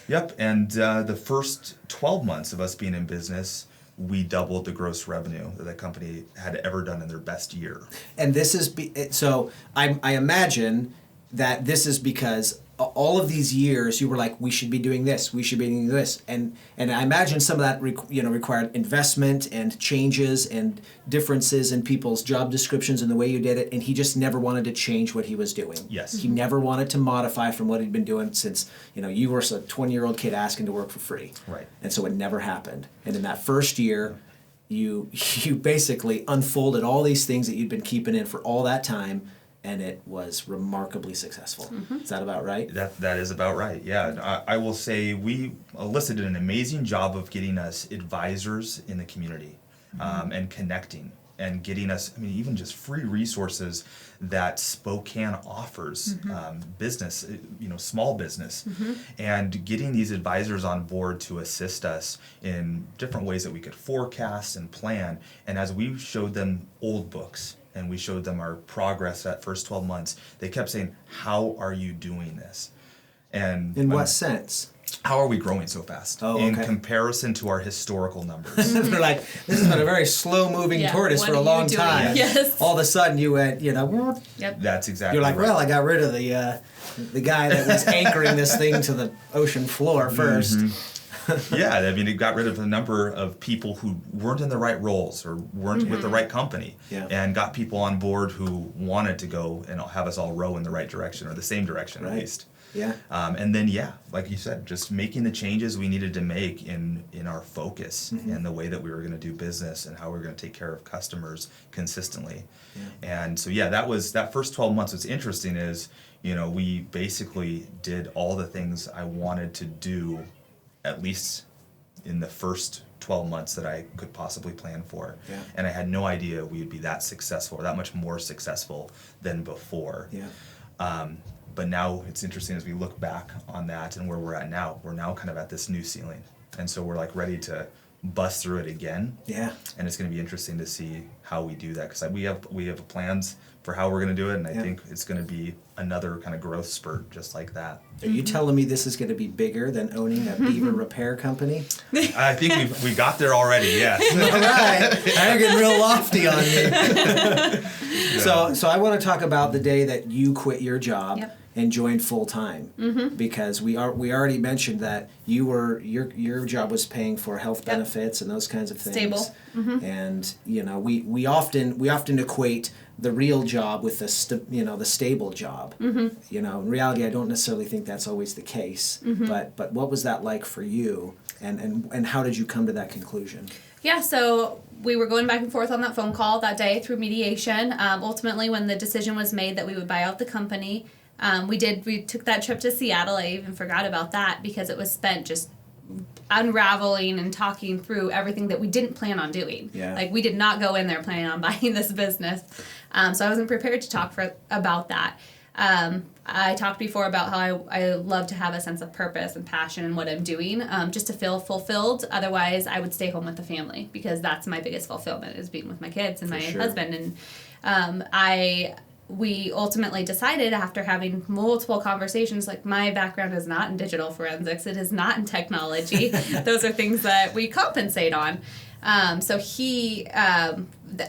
Yep. And the first 12 months of us being in business, we doubled the gross revenue that the company had ever done in their best year. And this is so I imagine that this is because all of these years you were like, we should be doing this, we should be doing this, and I imagine some of that required investment and changes and differences in people's job descriptions and the way you did it, and he just never wanted to change what he was doing. Yes. He never wanted to modify from what he'd been doing since you were a 20-year-old kid asking to work for free. Right. And so it never happened. And in that first year, you basically unfolded all these things that you'd been keeping in for all that time, and it was remarkably successful. Is that about right? That is about right. Yeah, I will say Alissa did an amazing job of getting us advisors in the community, and connecting and getting us, even just free resources that Spokane offers, business, small business, and getting these advisors on board to assist us in different ways that we could forecast and plan. And as we showed them old books, and we showed them our progress that first 12 months, they kept saying, how are you doing this? And in what sense? How are we growing so fast in comparison to our historical numbers? They're like, this has been a very slow-moving tortoise for a long time. Yes. All of a sudden you went, Yep. That's exactly you're like, right. well, I got rid of the guy that was anchoring this thing to the ocean floor first. Yeah, it got rid of a number of people who weren't in the right roles or weren't with the right company, and got people on board who wanted to go and have us all row in the right direction, or the same direction at least. Yeah. And then, like you said, just making the changes we needed to make in our focus and the way that we were going to do business and how we were going to take care of customers consistently. Yeah. And so, that first 12 months, what's interesting is, we basically did all the things I wanted to do, at least in the first 12 months that I could possibly plan for. Yeah. And I had no idea we would be that successful, or that much more successful than before. Yeah. But now it's interesting as we look back on that and where we're at now. We're now kind of at this new ceiling. And so we're like ready to bust through it again. Yeah. And it's going to be interesting to see how we do that, because we have plans for how we're going to do it, and I think it's going to be another kind of growth spurt just like that. Are you telling me this is going to be bigger than owning a beaver repair company? I think we got there already, yes. All right. Now you're getting real lofty on me. Yeah. So I want to talk about the day that you quit your job and joined full time, because we already mentioned that your job was paying for health benefits and those kinds of things. Stable. And we often equate the real job with the stable job. In reality, I don't necessarily think that's always the case. But what was that like for you, and how did you come to that conclusion? Yeah, so we were going back and forth on that phone call that day through mediation. Ultimately, when the decision was made that we would buy out the company, we took that trip to Seattle. I even forgot about that because it was spent just unraveling and talking through everything that we didn't plan on doing. Yeah. Like, we did not go in there planning on buying this business. So I wasn't prepared to talk about that. I talked before about how I love to have a sense of purpose and passion in what I'm doing, just to feel fulfilled. Otherwise, I would stay home with the family, because that's my biggest fulfillment, is being with my kids and my husband. And we ultimately decided, after having multiple conversations, like, my background is not in digital forensics. It is not in technology. Those are things that we compensate on. So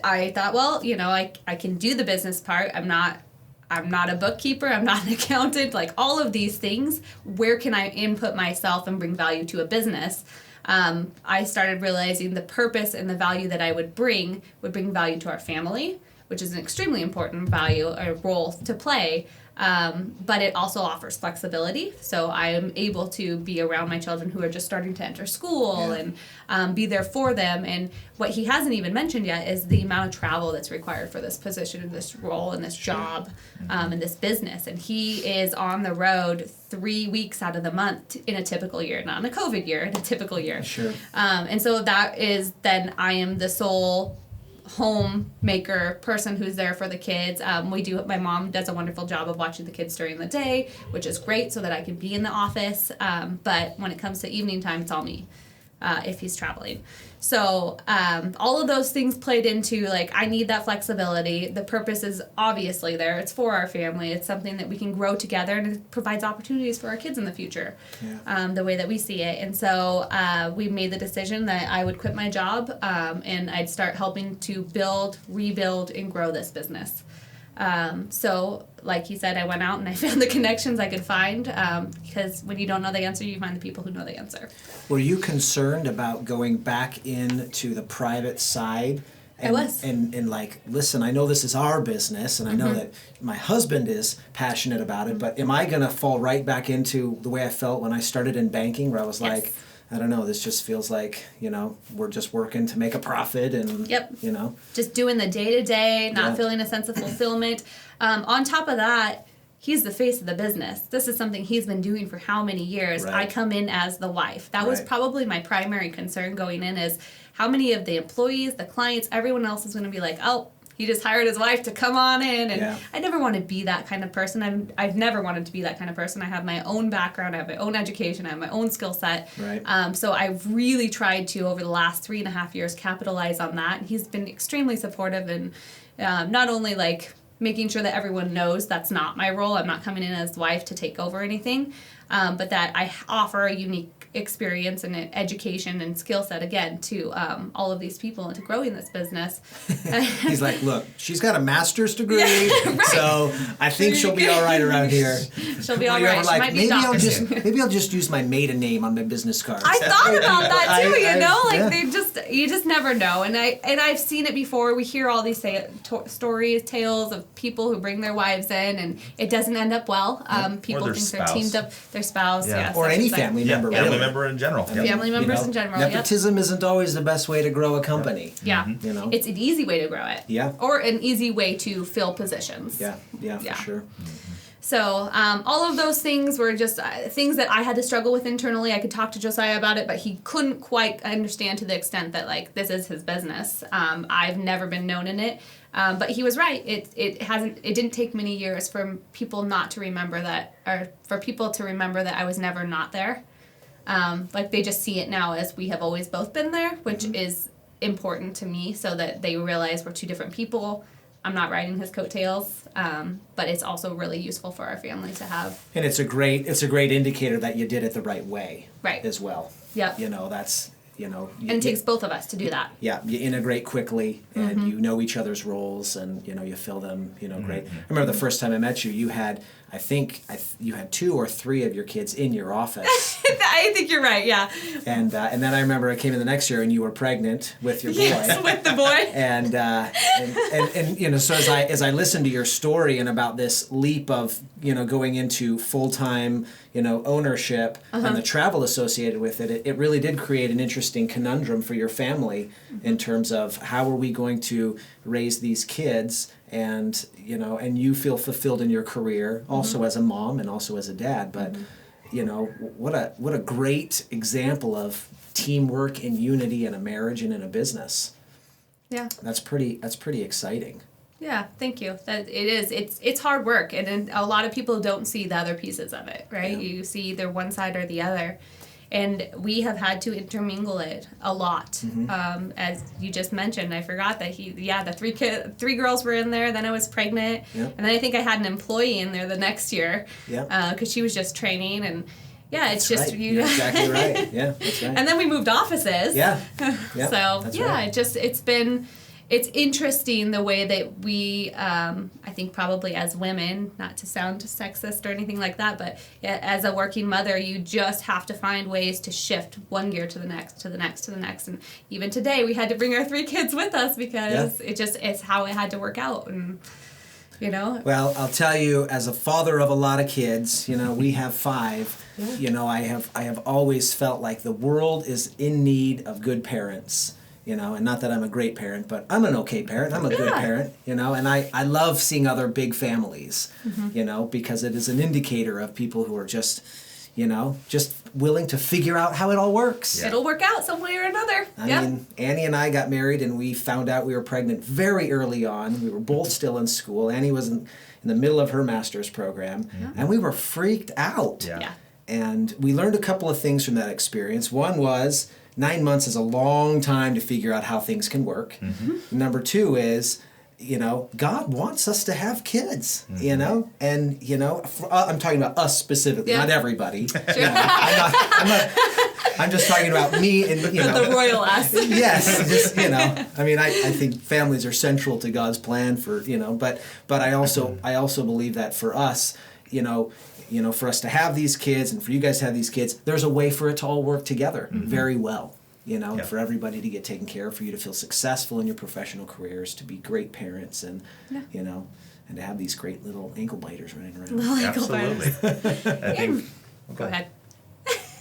I thought, well, I can do the business part. I'm not a bookkeeper. I'm not an accountant. Like, all of these things, where can I input myself and bring value to a business? I started realizing the purpose and the value that I would bring value to our family, which is an extremely important value or role to play. But it also offers flexibility. So I am able to be around my children who are just starting to enter school and be there for them. And what he hasn't even mentioned yet is the amount of travel that's required for this position and this role and this job and this business. And he is on the road 3 weeks out of the month in a typical year, not in a COVID year, in a typical year. Sure. And so that is, then I am the sole homemaker person who's there for the kids. My mom does a wonderful job of watching the kids during the day, which is great so that I can be in the office. But when it comes to evening time, it's all me. if he's traveling. So all of those things played into, like, I need that flexibility. The purpose is obviously there. It's for our family. It's something that we can grow together, and it provides opportunities for our kids in the future, the way that we see it. And so we made the decision that I would quit my job, and I'd start helping to build, rebuild, and grow this business. So, like he said, I went out and I found the connections I could find, because when you don't know the answer, you find the people who know the answer. Were you concerned about going back into the private side? I was. And like, listen, I know this is our business, and I know that my husband is passionate about it, but am I going to fall right back into the way I felt when I started in banking, where I was like, I don't know, this just feels like, we're just working to make a profit and, Just doing the day-to-day, not feeling a sense of fulfillment. On top of that, he's the face of the business. This is something he's been doing for how many years? Right. I come in as the wife. That was probably my primary concern going in, is how many of the employees, the clients, everyone else is going to be like, oh, he just hired his wife to come on in. And I never want to be that kind of person. I've never wanted to be that kind of person. I have my own background. I have my own education. I have my own skill set. Right. So I've really tried to, over the last 3.5 years, capitalize on that. And he's been extremely supportive, and not only like making sure that everyone knows that's not my role. I'm not coming in as wife to take over anything, but that I offer a unique experience and education and skill set, again, to all of these people and to growing this business. He's like, look, she's got a master's degree, so I think she'll be all right around here. She'll be all right. She might be a doctor. Maybe I'll just use my maiden name on my business card. I thought about that too. You just never know. And I've seen it before. We hear all these stories, tales of people who bring their wives in, and it doesn't end up well. People think they're teamed up, their spouse, or any family member. Family member in general. Family members in general. Nepotism isn't always the best way to grow a company. It's an easy way to grow it. Or an easy way to fill positions. For sure. So all of those things were just things that I had to struggle with internally. I could talk to Josiah about it, but he couldn't quite understand to the extent that, like, this is his business. I've never been known in it. But he was right. It didn't take many years for people not to remember that, or for people to remember that I was never not there. Like, they just see it now as we have always both been there, which is important to me, so that they realize we're two different people. I'm not riding his coattails, but it's also really useful for our family to have. And it's a great indicator that you did it the right way, as well. That's. And it takes both of us to do that. Yeah, you integrate quickly, and you know each other's roles, and you fill them, great. I remember the first time I met you, you had, I think you had 2 or 3 of your kids in your office. I think you're right, yeah. And then I remember I came in the next year, and you were pregnant with your boy. Yes, with the boy. And so as I listened to your story and about this leap of going into full-time ownership and the travel associated with it, it really did create an interesting conundrum for your family in terms of how are we going to raise these kids, and you feel fulfilled in your career also as a mom and also as a dad, but what a great example of teamwork and unity in a marriage and in a business. Yeah, that's pretty exciting. Yeah, thank you. That it is. It's hard work, and a lot of people don't see the other pieces of it, right? Yeah. You see either one side or the other, and we have had to intermingle it a lot. As you just mentioned, I forgot that the 3 girls were in there. Then I was pregnant, and then I think I had an employee in there the next year, because she was just training, and it's that's just right. You're exactly right. Yeah, that's right. And then we moved offices. Yeah. So right. It's interesting the way that we, I think probably as women, not to sound sexist or anything like that, but as a working mother, you just have to find ways to shift one gear to the next, to the next, to the next. And even today, we had to bring our 3 kids with us because it's how it had to work out. And, Well, I'll tell you, as a father of a lot of kids, we have 5. I have always felt like the world is in need of good parents. And not that I'm a great parent, but I'm an okay parent. I'm a good parent, and I love seeing other big families, because it is an indicator of people who are just willing to figure out how it all works. Yeah. It'll work out some way or another. I mean, Annie and I got married, and we found out we were pregnant very early on. We were both still in school. Annie was in the middle of her master's program, and we were freaked out. Yeah. And we learned a couple of things from that experience. One was 9 months is a long time to figure out how things can work. Number two is, God wants us to have kids, and, I'm talking about us specifically, not everybody. Sure. I'm just talking about me and, The royal us. Yes, just, I think families are central to God's plan for, but I also believe that for us, for us to have these kids and for you guys to have these kids, there's a way for it to all work together very well. For everybody to get taken care of, for you to feel successful in your professional careers, to be great parents, and and to have these great little ankle biters running around. Little ankle Absolutely. biters. I think. Go ahead.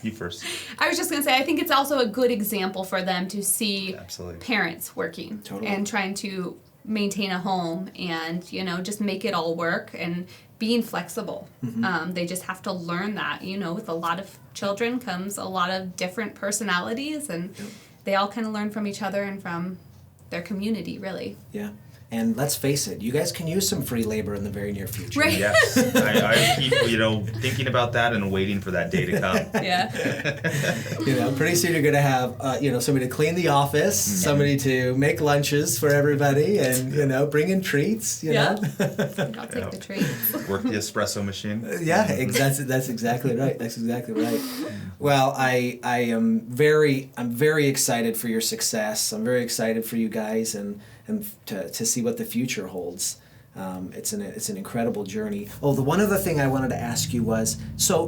You first. I was just going to say, I think it's also a good example for them to see Absolutely. parents working Totally. and trying to maintain a home and, just make it all work and being flexible. They just have to learn that, with a lot of children comes a lot of different personalities, and they all kind of learn from each other and from their community, really. Yeah. And let's face it, you guys can use some free labor in the very near future. Right. Yes, I keep thinking about that and waiting for that day to come. Yeah. Pretty soon you're going to have somebody to clean the office, somebody to make lunches for everybody, and bring in treats. Yeah. I'll take the treats. Work the espresso machine. That's exactly right. That's exactly right. Well, I'm very excited for your success. I'm very excited for you guys and to see what the future holds. It's an incredible journey. Oh, the one other thing I wanted to ask you was, so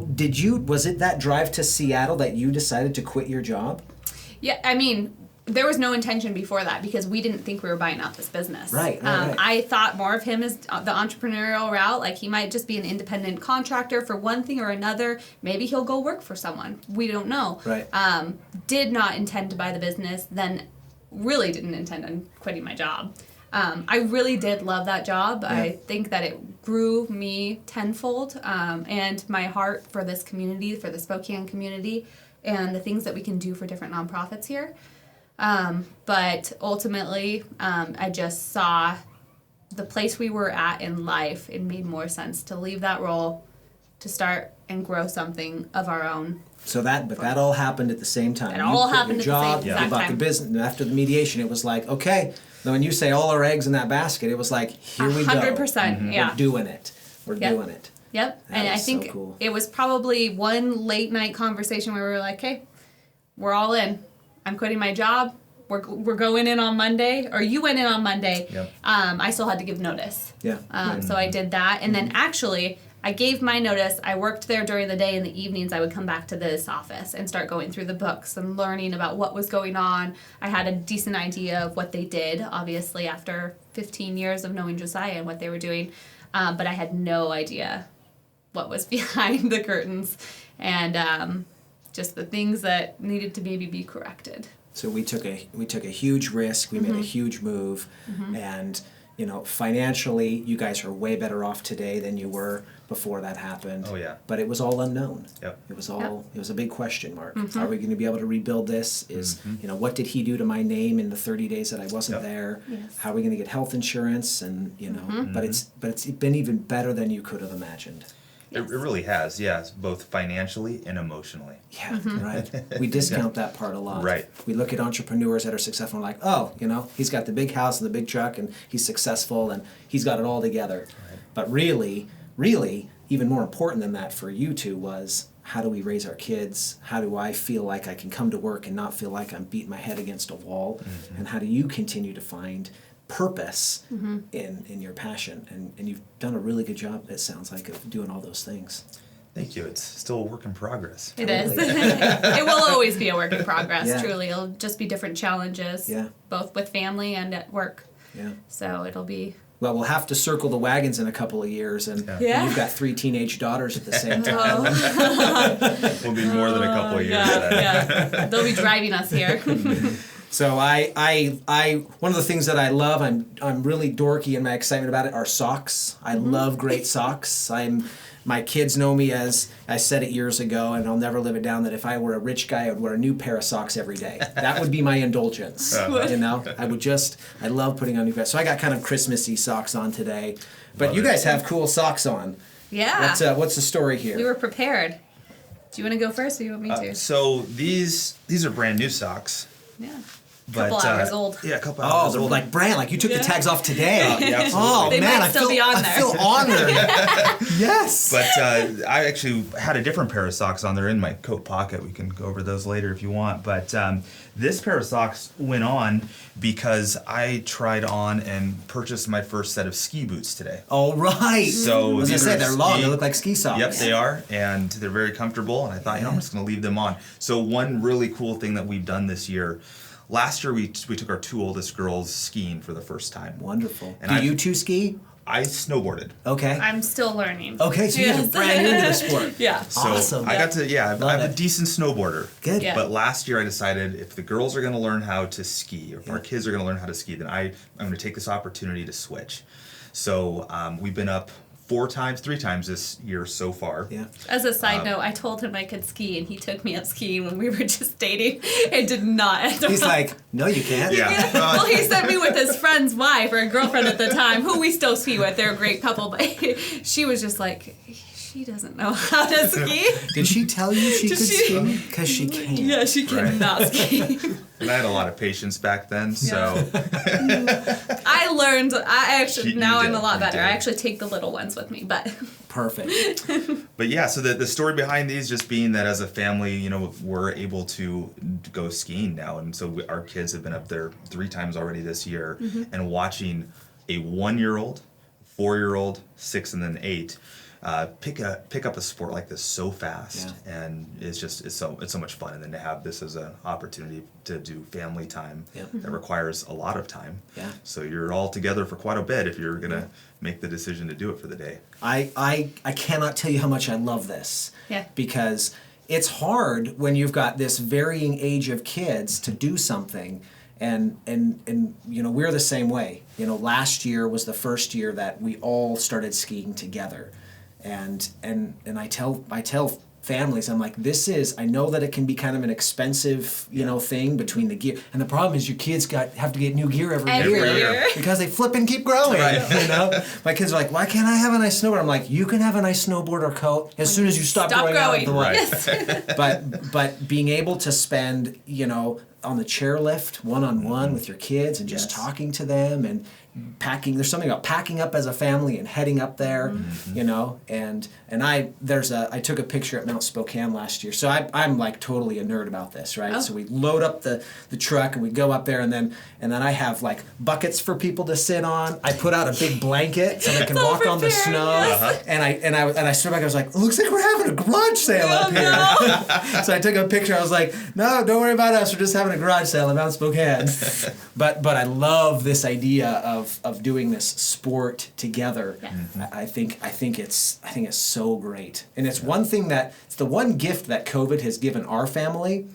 was it that drive to Seattle that you decided to quit your job? Yeah, I mean, there was no intention before that because we didn't think we were buying out this business. Right. I thought more of him as the entrepreneurial route. Like, he might just be an independent contractor for one thing or another. Maybe he'll go work for someone. We don't know. Right. Did not intend to buy the business. Then really didn't intend on quitting my job. I really did love that job. Yeah. I think that it grew me tenfold, and my heart for this community, for the Spokane community, and the things that we can do for different nonprofits here. But ultimately, I just saw the place we were at in life. It made more sense to leave that role, to start and grow something of our own. So that all happened at the same time. It all happened at the same you exact bought the time. business, and after the mediation, it was like, okay. Then when you say all our eggs in that basket, it was like, here we go. 100%, yeah. We're doing it. We're Yep. doing it. Yep. That And I is think so cool. it was probably one late night conversation where we were like, hey, we're all in. I'm quitting my job. We're going in on Monday, or you went in on Monday. Yep. I still had to give notice. Yeah. So I did that. And then actually, I gave my notice. I worked there during the day. In the evenings, I would come back to this office and start going through the books and learning about what was going on. I had a decent idea of what they did, obviously, after 15 years of knowing Josiah and what they were doing. But I had no idea what was behind the curtains and just the things that needed to maybe be corrected. So we took a huge risk. We made a huge move, and financially, you guys are way better off today than you were before that happened. Oh, yeah. But it was all unknown. Yep. It was a big question mark. Are we going to be able to rebuild this? What did he do to my name in the 30 days that I wasn't there? Yes. How are we going to get health insurance? And but it's been even better than you could have imagined. It really has, yes, both financially and emotionally. Yeah, right. We discount that part a lot. Right. We look at entrepreneurs that are successful and like, oh, he's got the big house and the big truck and he's successful and he's got it all together. Right. But really, even more important than that for you two was, how do we raise our kids? How do I feel like I can come to work and not feel like I'm beating my head against a wall? And how do you continue to find purpose in your passion? And you've done a really good job, it sounds like, of doing all those things. Thank you. It's still a work in progress. It is. It will always be a work in progress, Yeah. truly. It'll just be different challenges, both with family and at work. Yeah. So it'll be... Well, we'll have to circle the wagons in a couple of years, and Yeah. you've got 3 teenage daughters at the same time. Oh, We'll be more than a couple of years. yeah. They'll be driving us here. So I one of the things that I love, I'm really dorky in my excitement about it, are socks. I love great socks. My kids know me as, I said it years ago, and I'll never live it down, that if I were a rich guy, I would wear a new pair of socks every day. That would be my indulgence. I love putting on new pairs. So I got kind of Christmassy socks on today. But Love you it. guys have cool socks on. Yeah. What's the story here? We were prepared. Do you want to go first, or you want me to? So these are brand new socks. Yeah. But, Couple hours old. Yeah, a couple hours Oh, old. like brand, like you took the tags off today. Yeah, absolutely. Oh They man, might I still feel, be on I there. feel honored. Yes. But I actually had a different pair of socks on there in my coat pocket. We can go over those later if you want. But this pair of socks went on because I tried on and purchased my first set of ski boots today. All right. So I was gonna these say are they're long. ski- They look like ski socks. Yep, they are, and they're very comfortable. And I thought, I'm just going to leave them on. So one really cool thing that we've done this year. Last year we took our 2 oldest girls skiing for the first time. Wonderful. And Do I- you two ski? I snowboarded. Okay. I'm still learning. Okay, so you guys are brand new to the sport. Yeah. So Awesome. I got to, I'm Love a it. decent snowboarder. Good. Yeah. But last year I decided if the girls are going to learn how to ski, or if our kids are going to learn how to ski, then I'm going to take this opportunity to switch. So we've been up 3 times this year so far. Yeah. As a side note, I told him I could ski, and he took me up skiing when we were just dating. It did not end He's well. like, no, you can't. Yeah. Well, he sent me with his friend's wife or girlfriend at the time, who we still ski with. They're a great couple, but she was just like, she doesn't know how to ski. Did she tell you she Did could she- ski? Because she can. Yeah, she cannot ski. And I had a lot of patience back then, so I learned. I actually You now I'm did, a lot you better. did. I actually take the little ones with me, but Perfect. But yeah, so the story behind these just being that as a family, we're able to go skiing now. And so our kids have been up there 3 times already this year, and watching a 1-year-old, 4-year-old, 6, and then 8 pick up a sport like this so fast. Yeah. And it's so much fun. And then to have this as an opportunity to do family time that requires a lot of time. Yeah. So you're all together for quite a bit if you're gonna make the decision to do it for the day. I cannot tell you how much I love this. Yeah. Because it's hard when you've got this varying age of kids to do something. And we're the same way. Last year was the first year that we all started skiing together. And I tell families, I'm like, I know that it can be kind of an expensive, thing between the gear. And the problem is your kids have to get new gear every year. because they flip and keep growing. Right. My kids are like, why can't I have a nice snowboard? I'm like, you can have a nice snowboard or coat as soon as you stop growing out of the way. Yes. But being able to spend, on the chairlift one-on-one with your kids and just Yes. talking to them and packing. There's something about packing up as a family and heading up there, and I took a picture at Mount Spokane last year. So I'm like totally a nerd about this, right? Oh. So we load up the truck and we go up there and then I have like buckets for people to sit on. I put out a big blanket so they can It's all walk on the prepared, snow. yes. And I stood back. I was like, it looks like we're having a garage sale up here. So I took a picture. I was like, no, don't worry about us. We're just having a garage sale in Mount Spokane. But I love this idea of doing this sport together. Yeah. I think it's so great, and it's one thing it's the one gift that COVID has given our family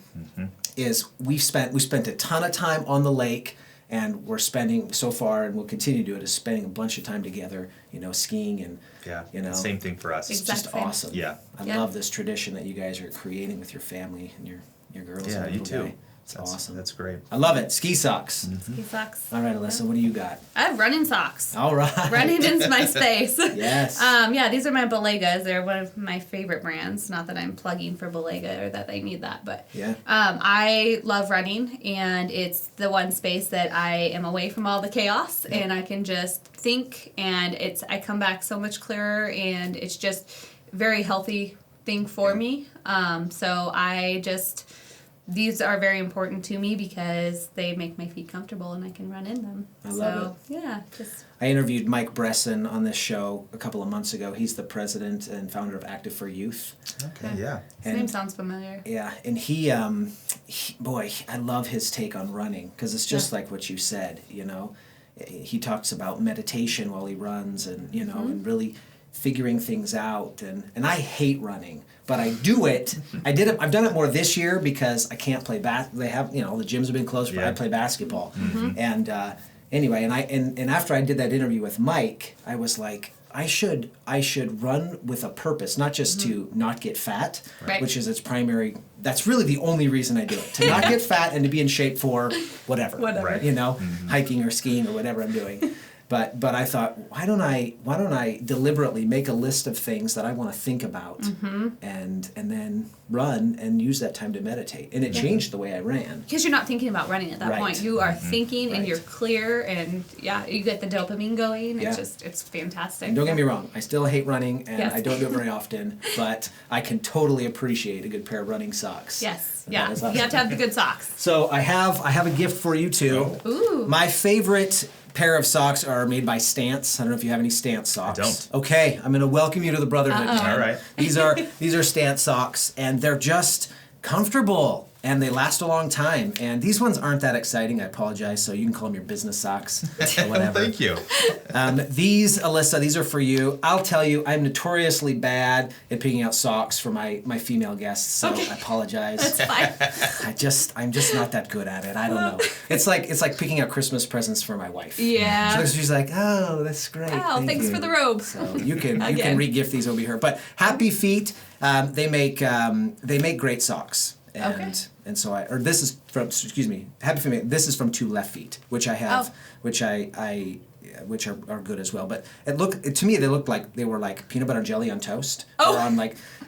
is we spent a ton of time on the lake. And we're spending so far, and we'll continue to do it, is spending a bunch of time together, skiing and, Same thing for us. It's Exact just same. awesome. Yeah. I Yeah. love this tradition that you guys are creating with your family and your girls. Yeah, and you little too. guy. It's awesome. That's great. I love it. Ski socks. Ski socks. All right, Alissa, what do you got? I have running socks. All right. Running into my space. Yes. Yeah, these are my Balegas. They're one of my favorite brands. Not that I'm plugging for Balega or that they need that, but Yeah. I love running, and it's the one space that I am away from all the chaos, and I can just think, and I come back so much clearer, and it's just very healthy thing for me. These are very important to me because they make my feet comfortable and I can run in them. I love it. Yeah, just I interviewed Mike Bresson on this show a couple of months ago. He's the president and founder of Active for Youth. Okay, yeah. his name sounds familiar. Yeah, and he I love his take on running because it's just like what you said, He talks about meditation while he runs and, and really figuring things out. And I hate running, but I do it. I've done it more this year because I can't play they have, the gyms have been closed, but I play basketball. And anyway, and after I did that interview with Mike, I was like, I should run with a purpose, not just to not get fat, Right. which is its primary. That's really the only reason I do it, to not get fat and to be in shape for whatever. Whatever. Right. Hiking or skiing or whatever I'm doing. But I thought, why don't I deliberately make a list of things that I want to think about, and then run and use that time to meditate. And it changed the way I ran. Because you're not thinking about running at that Right. point. You are thinking, and Right. you're clear, and you get the dopamine going. Yeah. It's fantastic. And don't get me wrong, I still hate running, and Yes. I don't do it very often, but I can totally appreciate a good pair of running socks. Yes, And yeah. that is You awesome. have to have the good socks. So I have a gift for you too. Ooh. My favorite pair of socks are made by Stance. I don't know if you have any Stance socks. I don't. Okay, I'm going to welcome you to the brotherhood. Uh-oh. Jen. All right. These are Stance socks, and they're just comfortable, and they last a long time. And these ones aren't that exciting. I apologize. So you can call them your business socks or whatever. Thank you. These, Alissa, these are for you. I'll tell you, I'm notoriously bad at picking out socks for my female guests, so Okay. I apologize. That's fine. I'm just not that good at it. I don't know. It's like picking out Christmas presents for my wife. Yeah. She's like, oh, that's great. Oh, Thank thanks you." for the robe. So you can Again. re-gift these over here. But Happy Feet, they make great socks. And so this is from, excuse me, Happy Feet. This is from 2 Left Feet, which I have, which which are good as well. But to me they looked like they were like peanut butter and jelly on toast. Oh. Or on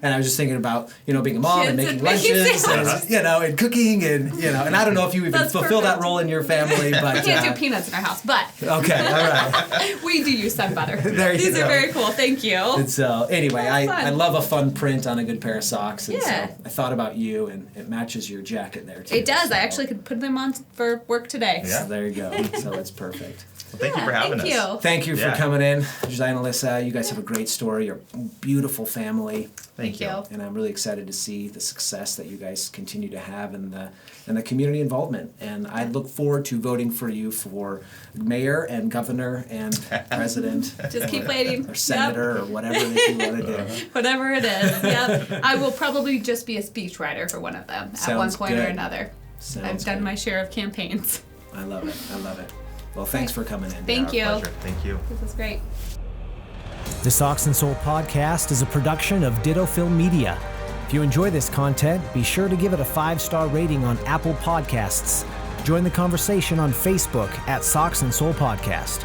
and I was just thinking about being a mom and Kids making and making lunches and and cooking and and I don't know if you even That's fulfill that perfect. role in your family, but We can't do peanuts in our house, but okay, all right. we do use sun butter. There you These go. are very cool. Thank you. And so anyway, That's fun. I love a fun print on a good pair of socks, and Yeah. so I thought about you, and it matches your jacket there too. It does. So, I actually could put them on for work today. Yeah. so there you go. So it's perfect. Well, thank you for having Thank us. you. Thank you for Yeah. coming in, Josiah and Alissa. You guys have a great story. You're a beautiful family, Thank you. and I'm really excited to see the success that you guys continue to have and the community involvement. And I look forward to voting for you for mayor and governor and president. Just keep waiting. Or senator or whatever that you want to do. Whatever it is. Yep. I will probably just be a speechwriter for one of them at one Sounds point or good. another. Sounds I've done good. my share of campaigns. I love it. I love it. Well, thanks for coming in. Thank you. Our pleasure. Thank you. This is great. The Socks and Soul podcast is a production of Ditto Film Media. If you enjoy this content, be sure to give it a 5-star rating on Apple Podcasts. Join the conversation on Facebook at Socks and Soul Podcast.